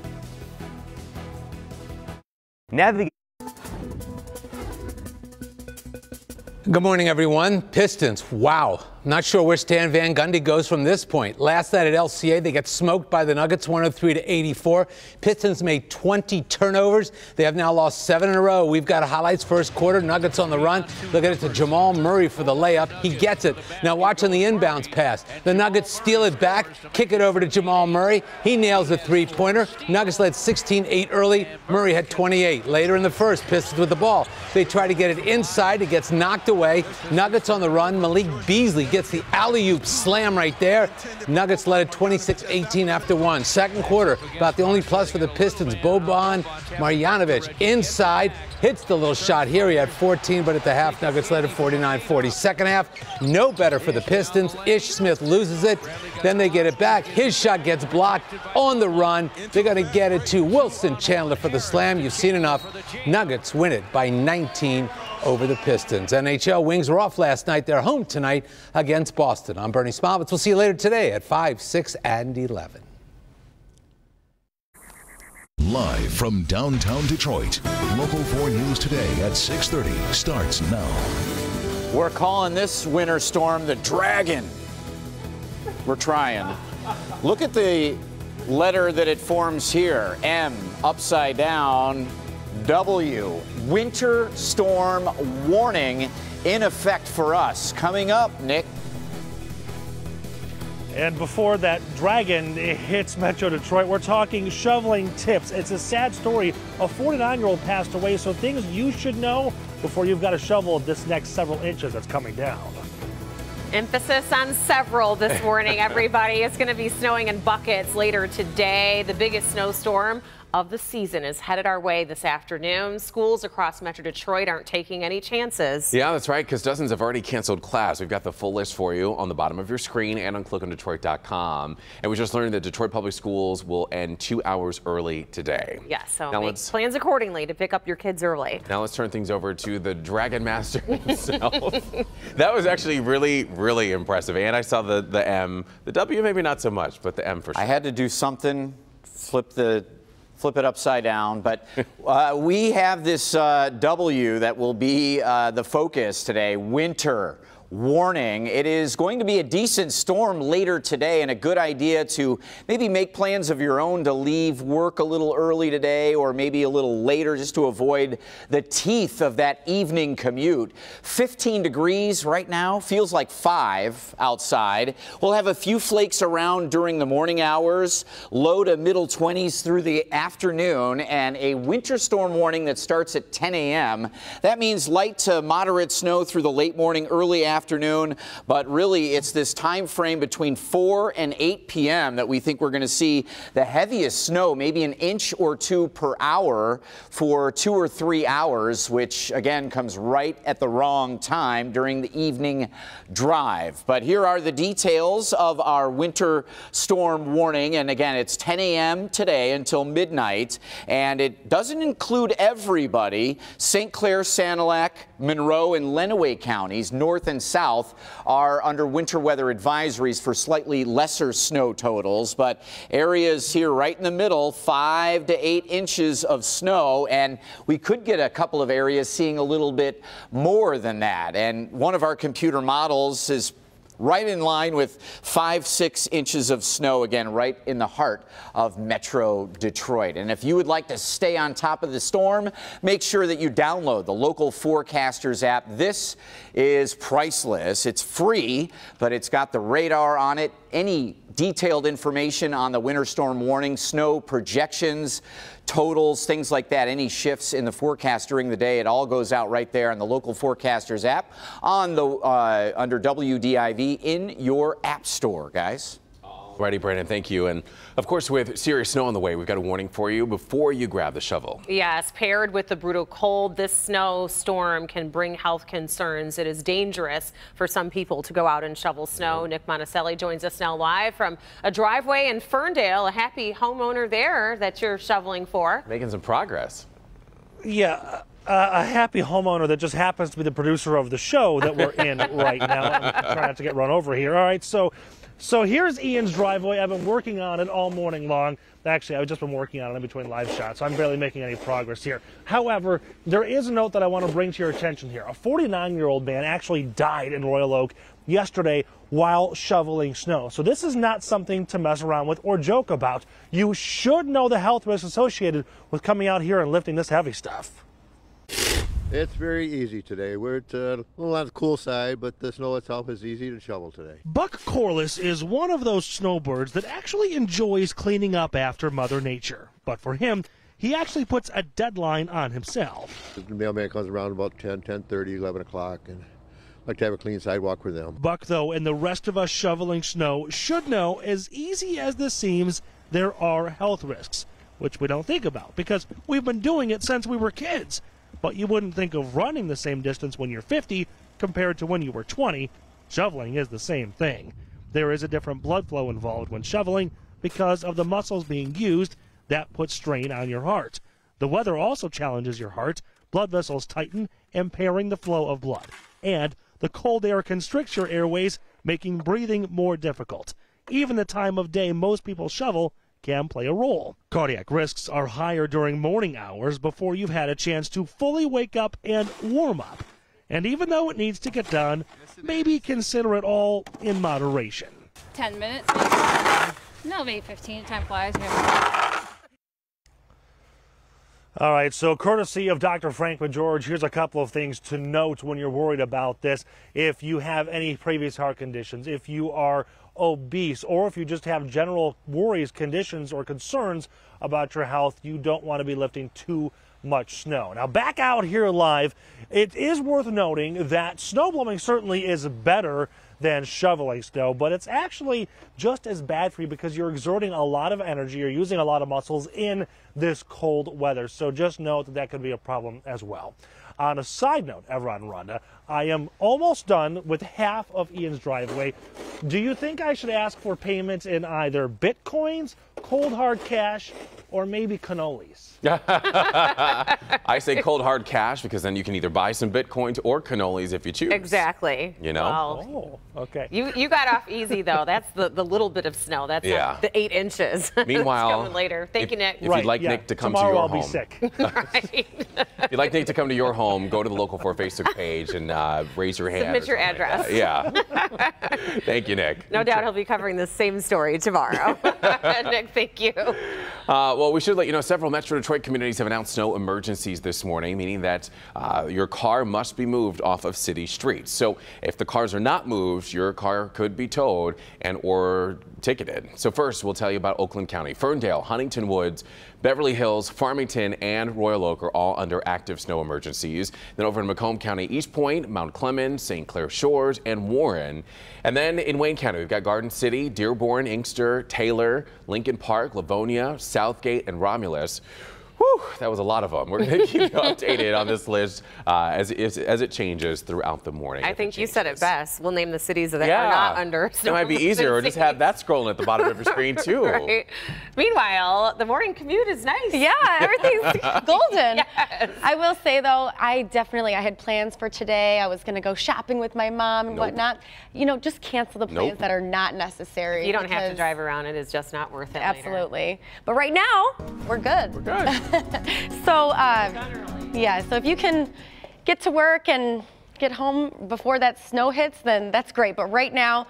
Good morning, everyone. Pistons, wow. Not sure where Stan Van Gundy goes from this point. Last night at LCA, they get smoked by the Nuggets 103-84. Pistons made 20 turnovers. They have now lost 7 in a row. We've got highlights first quarter. Nuggets on the run. Look at it to Jamal Murray for the layup. He gets it. Now watch on the inbounds pass. The Nuggets steal it back, kick it over to Jamal Murray. He nails the three-pointer. Nuggets led 16-8 early. Murray had 28. Later in the first, Pistons with the ball. They try to get it inside. It gets knocked away. away. Nuggets on the run. Malik Beasley gets the alley-oop slam right there. Nuggets led at 26-18 after one. Second quarter, about the only plus for the Pistons. Boban Marjanovic inside. Hits the little shot here. He had 14, but at the half, Nuggets led at 49-40. Second half, no better for the Pistons. Ish Smith loses it. Then they get it back. His shot gets blocked on the run. They're going to get it to Wilson Chandler for the slam. You've seen enough. Nuggets win it by 19 over the Pistons. NHL Wings were off last night. They're home tonight against Boston. I'm Bernie Smalvitz. We'll see you later today at 5, 6, and 11. Live from downtown Detroit, Local 4 News Today at 6:30 starts now. We're calling this winter storm the Dragon. We're trying. Look at the letter that it forms here. M, upside down, W. Winter storm warning in effect for us. Coming up, Nick. And before that Dragon hits Metro Detroit, we're talking shoveling tips. It's a sad story. A 49-year-old passed away, so things you should know before you've got to shovel this next several inches that's coming down. Emphasis on several this morning, everybody. It's going to be snowing in buckets later today. The biggest snowstorm of the season is headed our way this afternoon. Schools across Metro Detroit aren't taking any chances. Yeah, that's right, because dozens have already canceled class. We've got the full list for you on the bottom of your screen and on clickondetroit.com. And we just learned that Detroit Public Schools will end 2 hours early today. Yeah, so now make plans accordingly to pick up your kids early. Now let's turn things over to the Dragon Master himself. That was actually really, really impressive. And I saw the M. The W maybe not so much, but the M for sure. I had to do something, flip it upside down, but we have this W that will be the focus today, winter warning. It is going to be a decent storm later today, and a good idea to maybe make plans of your own to leave work a little early today or maybe a little later just to avoid the teeth of that evening commute. 15 degrees right now, feels like 5 outside. We'll have a few flakes around during the morning hours, low to middle 20s through the afternoon, and a winter storm warning that starts at 10 a.m. That means light to moderate snow through the late morning, early afternoon, but really it's this time frame between 4 and 8 p.m. that we think we're going to see the heaviest snow, maybe an inch or two per hour for 2 or 3 hours, which again comes right at the wrong time during the evening drive. But here are the details of our winter storm warning, and again it's 10 a.m. today until midnight, and it doesn't include everybody. St. Clair, Sanilac, Monroe, and Lenawee counties, north and south, are under winter weather advisories for slightly lesser snow totals, but areas here right in the middle, 5 to 8 inches of snow, and we could get a couple of areas seeing a little bit more than that. And one of our computer models is right in line with 5-6 inches of snow, again, right in the heart of Metro Detroit. And if you would like to stay on top of the storm, make sure that you download the Local Forecasters app. This is priceless. It's free, but it's got the radar on it. Any detailed information on the winter storm warning, snow projections, totals, things like that, any shifts in the forecast during the day, it all goes out right there on the Local Forecasters app on the under WDIV in your app store, guys. Alrighty, Brandon, thank you. And of course, with serious snow on the way, we've got a warning for you before you grab the shovel. Yes, paired with the brutal cold, this snowstorm can bring health concerns. It is dangerous for some people to go out and shovel snow. Nick Monticelli joins us now live from a driveway in Ferndale, a happy homeowner there that you're shoveling for. Making some progress. Yeah. A happy homeowner that just happens to be the producer of the show that we're in right now. I'm trying not to get run over here. All right, so here's Ian's driveway. I've been working on it all morning long. Actually, I've just been working on it in between live shots, so I'm barely making any progress here. However, there is a note that I want to bring to your attention here. A 49-year-old man actually died in Royal Oak yesterday while shoveling snow. So this is not something to mess around with or joke about. You should know the health risks associated with coming out here and lifting this heavy stuff. It's very easy today. We're at a little on the cool side, but the snow itself is easy to shovel today. Buck Corliss is one of those snowbirds that actually enjoys cleaning up after Mother Nature. But for him, he actually puts a deadline on himself. The mailman comes around about 10, 10:30, 11 o'clock, and like to have a clean sidewalk for them. Buck, though, and the rest of us shoveling snow should know, as easy as this seems, there are health risks, which we don't think about because we've been doing it since we were kids. But you wouldn't think of running the same distance when you're 50 compared to when you were 20. Shoveling is the same thing. There is a different blood flow involved when shoveling because of the muscles being used that put strain on your heart. The weather also challenges your heart. Blood vessels tighten, impairing the flow of blood. And the cold air constricts your airways, making breathing more difficult. Even the time of day most people shovel can play a role. Cardiac risks are higher during morning hours before you've had a chance to fully wake up and warm up. And even though it needs to get done, maybe consider it all in moderation. 10 minutes? No, maybe 15. Time flies. All right, so courtesy of Dr. Frank McGeorge, here's a couple of things to note when you're worried about this. If you have any previous heart conditions, if you are obese, or if you just have general worries, conditions, or concerns about your health, you don't want to be lifting too much snow. Now, back out here live, it is worth noting that snowblowing certainly is better than shoveling snow, but it's actually just as bad for you because you're exerting a lot of energy, you're using a lot of muscles in this cold weather. So just note that that could be a problem as well. On a side note, Everett and Rhonda, I am almost done with half of Ian's driveway. Do you think I should ask for payments in either Bitcoins, cold hard cash, or maybe cannolis? I say cold hard cash because then you can either buy some Bitcoins or cannolis if you choose. Exactly. You know? Well, okay. You got off easy, though. That's the little bit of snow. That's not the 8 inches. Meanwhile, it's coming later. Thank you, Nick. If you'd like Nick to come Tomorrow to your I'll home. be sick. If you'd like Nick to come to your home, go to the Local 4 Facebook page and raise your hand. Submit your address. Like yeah. Thank you, Nick. No doubt he'll be covering the same story tomorrow. Nick, thank you. Well, we should let you know several Metro Detroit communities have announced snow emergencies this morning, meaning that your car must be moved off of city streets. So if the cars are not moved, your car could be towed and or ticketed. So first, we'll tell you about Oakland County. Ferndale, Huntington Woods, Beverly Hills, Farmington, and Royal Oak are all under active snow emergencies. Then over in Macomb County, East Point, Mount Clemens, St. Clair Shores, and Warren. And then in Wayne County, we've got Garden City, Dearborn, Inkster, Taylor, Lincoln Park, Livonia, Southgate, and Romulus. Whew, that was a lot of them. We're going to keep you updated on this list as it changes throughout the morning. I think you said it best. We'll name the cities that are not under snow. It might be easier, or just have that scrolling at the bottom of your screen, too. Right. Meanwhile, the morning commute is nice. Yeah, everything's golden. Yes. I will say, though, I had plans for today. I was going to go shopping with my mom and whatnot. You know, just cancel the plans that are not necessary. You don't have to drive around. It is just not worth it Absolutely. later. But right now, we're good. We're good. So, yeah, so if you can get to work and get home before that snow hits, then that's great. But right now,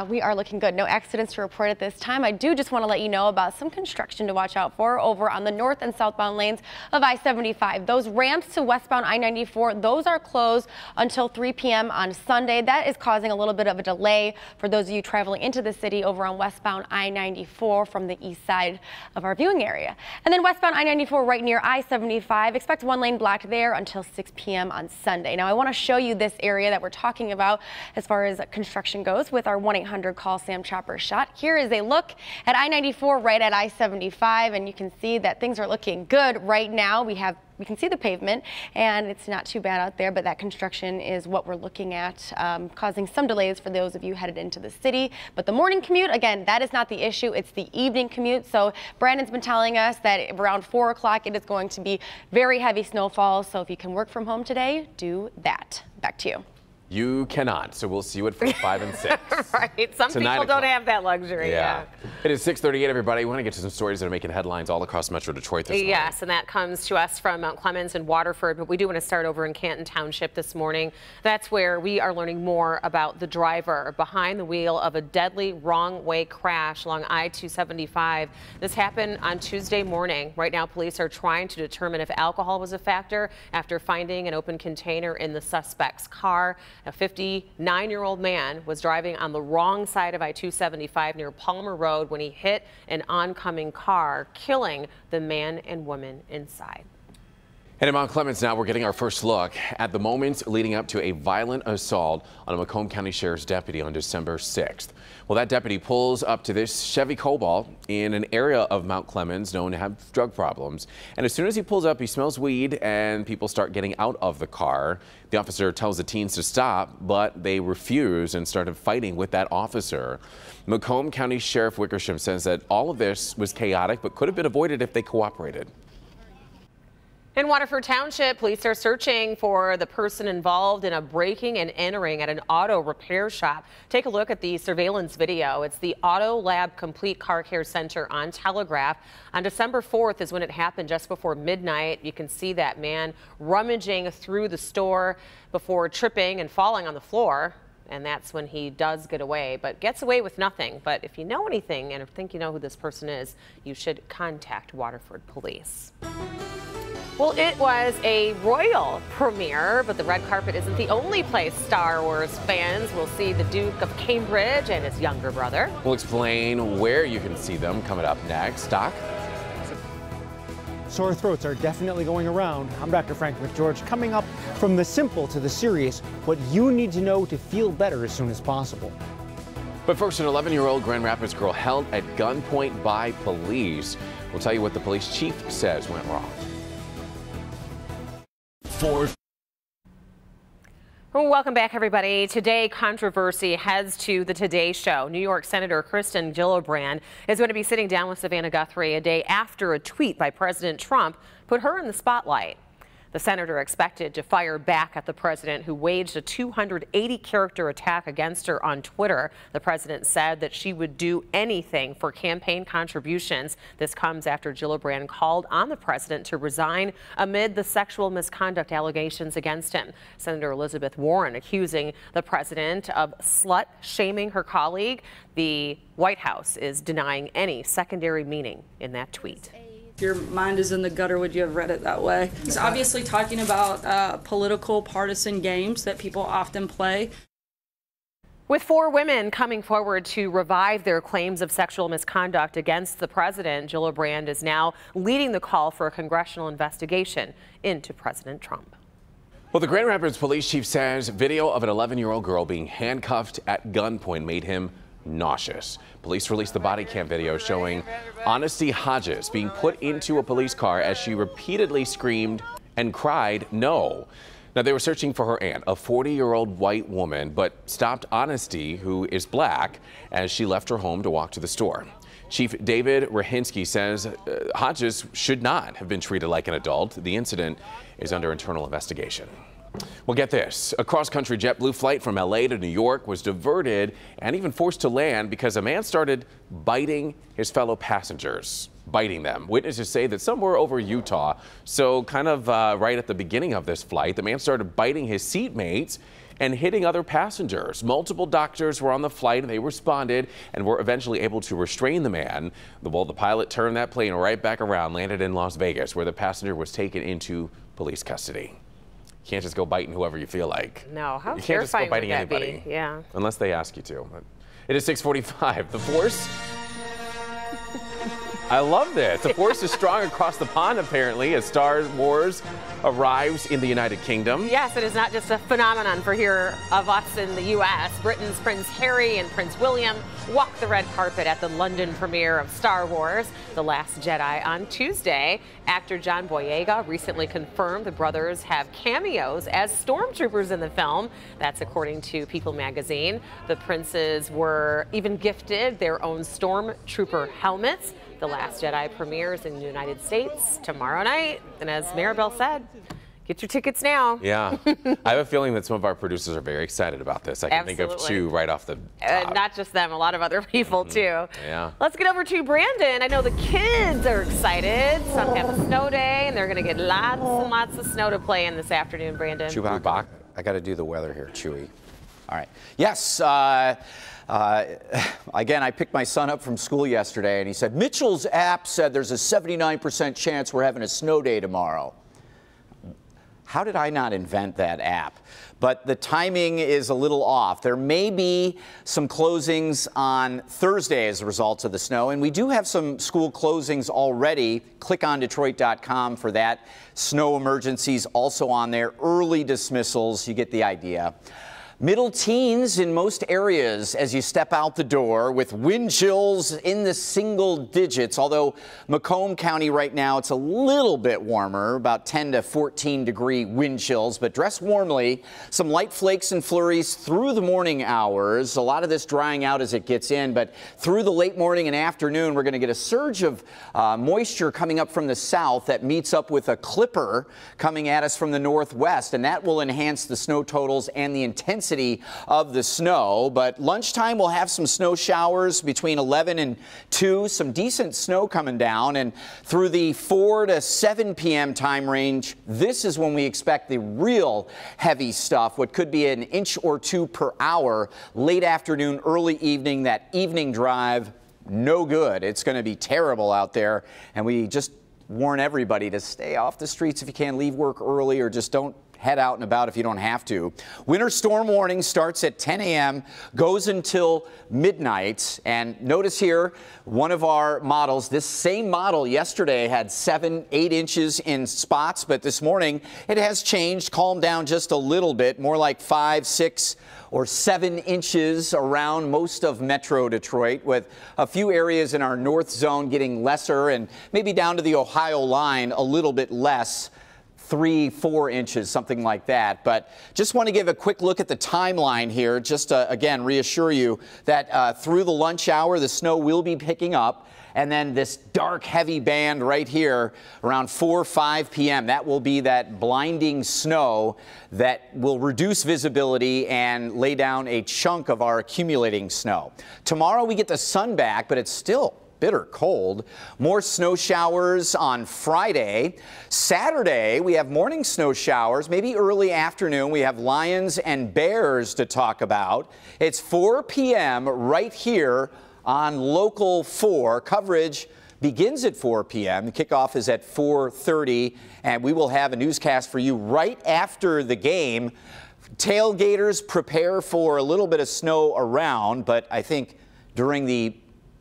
we are looking good. No accidents to report at this time. I do just want to let you know about some construction to watch out for over on the north and southbound lanes of I-75. Those ramps to westbound I-94, those are closed until 3 p.m. on Sunday. That is causing a little bit of a delay for those of you traveling into the city over on westbound I-94 from the east side of our viewing area. And then westbound I-94 right near I-75, expect one lane blocked there until 6 p.m. on Sunday. Now I want to show you this area that we're talking about as far as construction goes with our 1-800 call Sam Chopper shot. Here is a look at I-94 right at I-75, and you can see that things are looking good right now. We can see the pavement and it's not too bad out there, but that construction is what we're looking at, causing some delays for those of you headed into the city. But the morning commute, again, that is not the issue. It's the evening commute. So Brandon's been telling us that around 4 o'clock it is going to be very heavy snowfall. So if you can work from home today, do that. Back to you. You cannot, so we'll see you at 4, 5, and 6. Right, some people don't have that luxury. Yeah. It is 6:38, everybody. We want to get to some stories that are making headlines all across Metro Detroit this morning. Yes, and that comes to us from Mount Clemens and Waterford, but we do want to start over in Canton Township this morning. That's where we are learning more about the driver behind the wheel of a deadly wrong-way crash along I-275. This happened on Tuesday morning. Right now, police are trying to determine if alcohol was a factor after finding an open container in the suspect's car. A 59-year-old man was driving on the wrong side of I-275 near Palmer Road when he hit an oncoming car, killing the man and woman inside. And in Mount Clemens now, we're getting our first look at the moments leading up to a violent assault on a Macomb County Sheriff's deputy on December 6th. Well, that deputy pulls up to this Chevy Cobalt in an area of Mount Clemens known to have drug problems. And as soon as he pulls up, he smells weed and people start getting out of the car. The officer tells the teens to stop, but they refuse and started fighting with that officer. Macomb County Sheriff Wickersham says that all of this was chaotic, but could have been avoided if they cooperated. In Waterford Township, police are searching for the person involved in a breaking and entering at an auto repair shop. Take a look at the surveillance video. It's the Auto Lab Complete Car Care Center on Telegraph. On December 4th is when it happened, just before midnight. You can see that man rummaging through the store before tripping and falling on the floor. And that's when he does get away, but gets away with nothing. But if you know anything and think you know who this person is, you should contact Waterford Police. Well, it was a royal premiere, but the red carpet isn't the only place Star Wars fans will see the Duke of Cambridge and his younger brother. We'll explain where you can see them coming up next. Doc? Sore throats are definitely going around. I'm Dr. Frank McGeorge, coming up from the simple to the serious, what you need to know to feel better as soon as possible. But first, an 11-year-old Grand Rapids girl held at gunpoint by police. We'll tell you what the police chief says went wrong. Welcome back, everybody. Today, controversy heads to the Today Show. New York Senator Kirsten Gillibrand is going to be sitting down with Savannah Guthrie a day after a tweet by President Trump put her in the spotlight. The senator expected to fire back at the president, who waged a 280-character attack against her on Twitter. The president said that she would do anything for campaign contributions. This comes after Gillibrand called on the president to resign amid the sexual misconduct allegations against him. Senator Elizabeth Warren accusing the president of slut-shaming her colleague. The White House is denying any secondary meaning in that tweet. Your mind is in the gutter, would you have read it that way? He's obviously talking about political partisan games that people often play. With 4 women coming forward to revive their claims of sexual misconduct against the president, Gillibrand is now leading the call for a congressional investigation into President Trump. Well, the Grand Rapids police chief says video of an 11-year-old girl being handcuffed at gunpoint made him nauseous. Police released the body cam video showing Honesty Hodges being put into a police car as she repeatedly screamed and cried no. Now, they were searching for her aunt, a 40-year-old white woman, but stopped Honesty, who is black, as she left her home to walk to the store. Chief David Rahinsky says Hodges should not have been treated like an adult. The incident is under internal investigation. Well, get this. A cross-country JetBlue flight from L.A. to New York was diverted and even forced to land because a man started biting his fellow passengers. Biting them. Witnesses say that somewhere over Utah, so kind of right at the beginning of this flight, the man started biting his seatmates and hitting other passengers. Multiple doctors were on the flight and they responded and were eventually able to restrain the man. Well, the pilot turned that plane right back around, landed in Las Vegas, where the passenger was taken into police custody. You can't just go biting whoever you feel like. No, how you can't just go biting would that anybody. be? Yeah. Unless they ask you to. But it is 6:45. The force. I love this. The force is strong across the pond, apparently, as Star Wars arrives in the United Kingdom. Yes, it is not just a phenomenon for here of us in the U.S. Britain's Prince Harry and Prince William walked the red carpet at the London premiere of Star Wars: The Last Jedi on Tuesday. Actor John Boyega recently confirmed the brothers have cameos as stormtroopers in the film. That's according to People magazine. The princes were even gifted their own stormtrooper helmets. The Last Jedi premieres in the United States tomorrow night. And as Maribel said, get your tickets now. Yeah. I have a feeling that some of our producers are very excited about this. I can think of 2 right off the top. Not just them, a lot of other people too. Yeah. Let's get over to Brandon. I know the kids are excited. Some have a snow day, and they're going to get lots and lots of snow to play in this afternoon, Brandon. Chewbacca. I got to do the weather here, Chewy. All right. Yes. Again, I picked my son up from school yesterday, and he said, Mitchell's app said there's a 79% chance we're having a snow day tomorrow. How did I not invent that app? But the timing is a little off. There may be some closings on Thursday as a result of the snow, and we do have some school closings already. ClickOnDetroit.com for that. Snow emergencies also on there. Early dismissals, you get the idea. Middle teens in most areas as you step out the door, with wind chills in the single digits, although Macomb County right now, it's a little bit warmer, about 10 to 14 degree wind chills, but dress warmly. Some light flakes and flurries through the morning hours. A lot of this drying out as it gets in, but through the late morning and afternoon, we're going to get a surge of moisture coming up from the south that meets up with a clipper coming at us from the northwest, and that will enhance the snow totals and the intensity of the snow. But lunchtime we'll have some snow showers between 11 and 2, some decent snow coming down, and through the 4 to 7 p.m. time range, this is when we expect the real heavy stuff, what could be an inch or two per hour. Late afternoon, early evening, that evening drive, no good. It's going to be terrible out there, and we just warn everybody to stay off the streets if you can, leave work early, or just don't head out and about if you don't have to. Winter storm warning starts at 10 a.m., goes until midnight. And notice here, one of our models, this same model yesterday had 7, 8 inches in spots, but this morning it has changed, calmed down just a little bit, more like 5, 6, or 7 inches around most of Metro Detroit, with a few areas in our north zone getting lesser, and maybe down to the Ohio line a little bit less. 3, 4 inches, something like that. But just want to give a quick look at the timeline here, just to, again, reassure you that through the lunch hour, the snow will be picking up. And then this dark, heavy band right here around 4, 5 p.m., that will be that blinding snow that will reduce visibility and lay down a chunk of our accumulating snow. Tomorrow we get the sun back, but it's still bitter cold. More snow showers on Friday. Saturday, we have morning snow showers, maybe early afternoon. We have Lions and Bears to talk about. It's 4 p.m. right here on Local 4. Coverage begins at 4 p.m. The kickoff is at 4:30, and we will have a newscast for you right after the game. Tailgaters, prepare for a little bit of snow around, but I think during the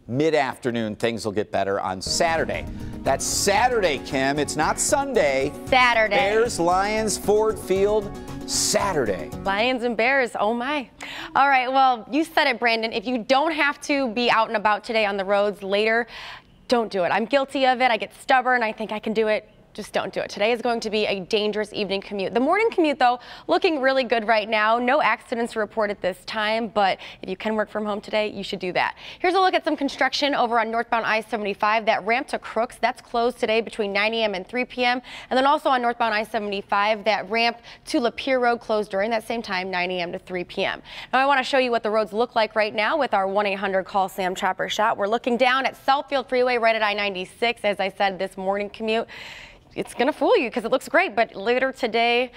mid-afternoon things will get better on Saturday. That's Saturday, Kim. It's not Sunday. Saturday. Bears, Lions, Ford Field, Saturday. Lions and Bears, oh my. All right, well, you said it, Brandon. If you don't have to be out and about today on the roads later, don't do it. I'm guilty of it. I get stubborn. I think I can do it. Just don't do it. Today is going to be a dangerous evening commute. The morning commute, though, looking really good right now. No accidents reported this time, but if you can work from home today, you should do that. Here's a look at some construction over on northbound I-75. That ramp to Crooks, that's closed today between 9 a.m. and 3 p.m. And then also on northbound I-75, that ramp to Lapeer Road closed during that same time, 9 a.m. to 3 p.m. Now, I want to show you what the roads look like right now with our 1-800-CALL-SAM-CHOPPER shot. We're looking down at Southfield Freeway right at I-96. As I said, this morning commute, it's going to fool you because it looks great, but later today,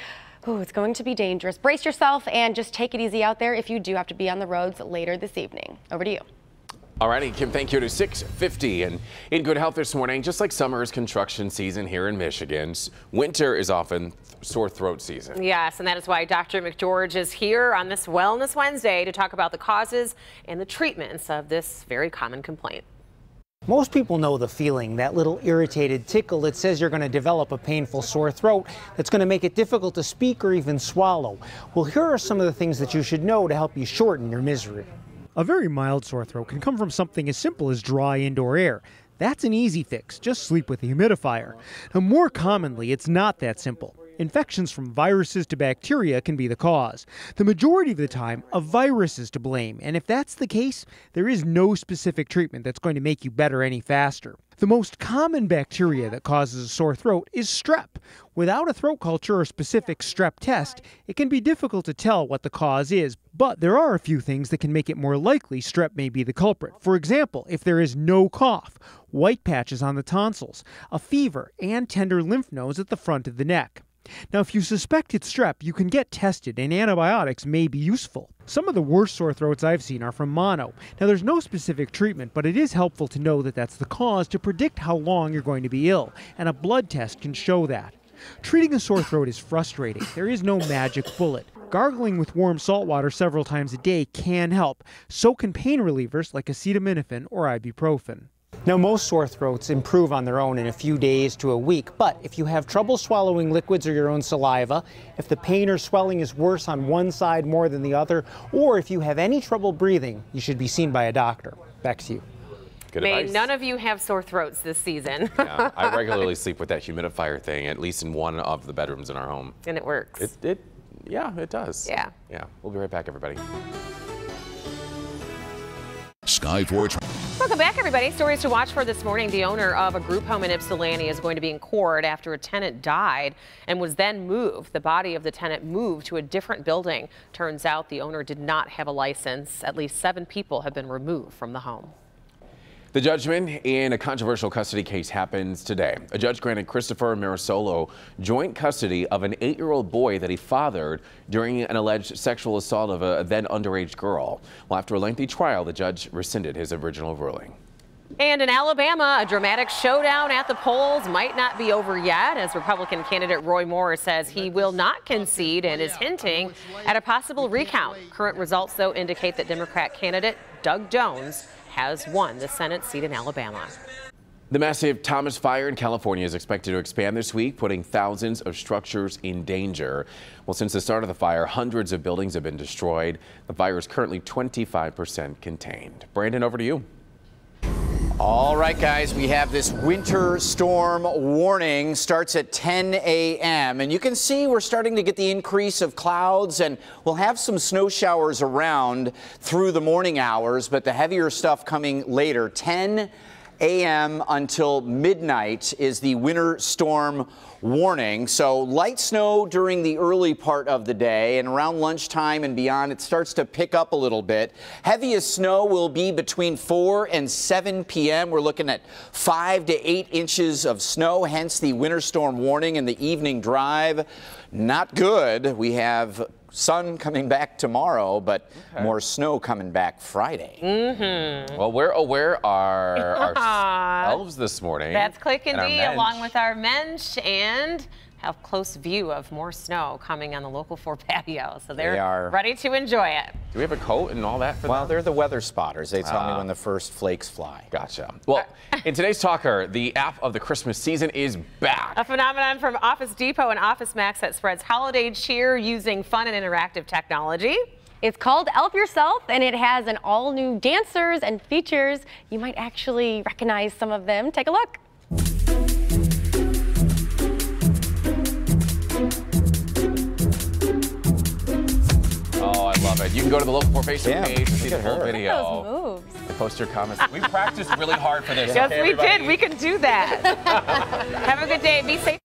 it's going to be dangerous. Brace yourself and just take it easy out there if you do have to be on the roads later this evening. Over to you. All righty, Kim, thank you. To 6:50 and in good health this morning. Just like summer is construction season here in Michigan, winter is often sore throat season. Yes, and that is why Dr. McGeorge is here on this Wellness Wednesday to talk about the causes and the treatments of this very common complaint. Most people know the feeling, that little irritated tickle that says you're going to develop a painful sore throat that's going to make it difficult to speak or even swallow. Well, here are some of the things that you should know to help you shorten your misery. A very mild sore throat can come from something as simple as dry indoor air. That's an easy fix. Just sleep with a humidifier. Now, more commonly, it's not that simple. Infections from viruses to bacteria can be the cause. The majority of the time, a virus is to blame, and if that's the case, there is no specific treatment that's going to make you better any faster. The most common bacteria that causes a sore throat is strep. Without a throat culture or specific strep test, it can be difficult to tell what the cause is, but there are a few things that can make it more likely strep may be the culprit. For example, if there is no cough, white patches on the tonsils, a fever, and tender lymph nodes at the front of the neck. Now, if you suspect it's strep, you can get tested and antibiotics may be useful. Some of the worst sore throats I've seen are from mono. Now, there's no specific treatment, but it is helpful to know that that's the cause to predict how long you're going to be ill, and a blood test can show that. Treating a sore throat is frustrating. There is no magic bullet. Gargling with warm salt water several times a day can help. So can pain relievers like acetaminophen or ibuprofen. Now, most sore throats improve on their own in a few days to a week, but if you have trouble swallowing liquids or your own saliva, if the pain or swelling is worse on one side more than the other, or if you have any trouble breathing, you should be seen by a doctor. Back to you. Good May advice. none of you have sore throats this season. Yeah, I regularly sleep with that humidifier thing, at least in one of the bedrooms in our home. And it works. Yeah, it does. Yeah. Yeah. We'll be right back, everybody. Skyports. Welcome back, everybody. Stories to watch for this morning. The owner of a group home in Ypsilanti is going to be in court after a tenant died and was then moved. The body of the tenant moved to a different building. Turns out the owner did not have a license. At least 7 people have been removed from the home. The judgment in a controversial custody case happens today. A judge granted Christopher Marisolo joint custody of an 8-year-old boy that he fathered during an alleged sexual assault of a then underage girl. Well, after a lengthy trial, the judge rescinded his original ruling. And in Alabama, a dramatic showdown at the polls might not be over yet, as Republican candidate Roy Moore says he will not concede and is hinting at a possible recount. Current results, though, indicate that Democrat candidate Doug Jones has won the Senate seat in Alabama. The massive Thomas Fire in California is expected to expand this week, putting thousands of structures in danger. Well, since the start of the fire, hundreds of buildings have been destroyed. The fire is currently 25% contained. Brandon, over to you. All right, guys, we have this winter storm warning. Starts at 10 a.m. And you can see we're starting to get the increase of clouds, and we'll have some snow showers around through the morning hours, but the heavier stuff coming later. 10 a.m. until midnight is the winter storm warning. So light snow during the early part of the day, and around lunchtime and beyond it starts to pick up a little bit. Heaviest snow will be between 4 and 7 p.m. We're looking at 5 to 8 inches of snow, hence the winter storm warning. And the evening drive, not good. We have sun coming back tomorrow, but more snow coming back Friday. Well, we're aware our elves this morning. That's Click and our D, mensch. along with our mensch, and have close view of more snow coming on the Local 4 patio. So they're ready to enjoy it. Do we have a coat and all that for Well, them? they're the weather spotters. They tell me when the first flakes fly. Gotcha. Well, in today's Talker, the app of the Christmas season is back. A phenomenon from Office Depot and Office Max that spreads holiday cheer using fun and interactive technology. It's called Elf Yourself, and it has an all-new dancers and features. You might actually recognize some of them. Take a look. Oh, I love it. You can go to the Local 4 Facebook page and see the full video. Those moves. And post your comments. We practiced really hard for this. Yes, okay, we everybody? did. We can do that. Have a good day. Be safe.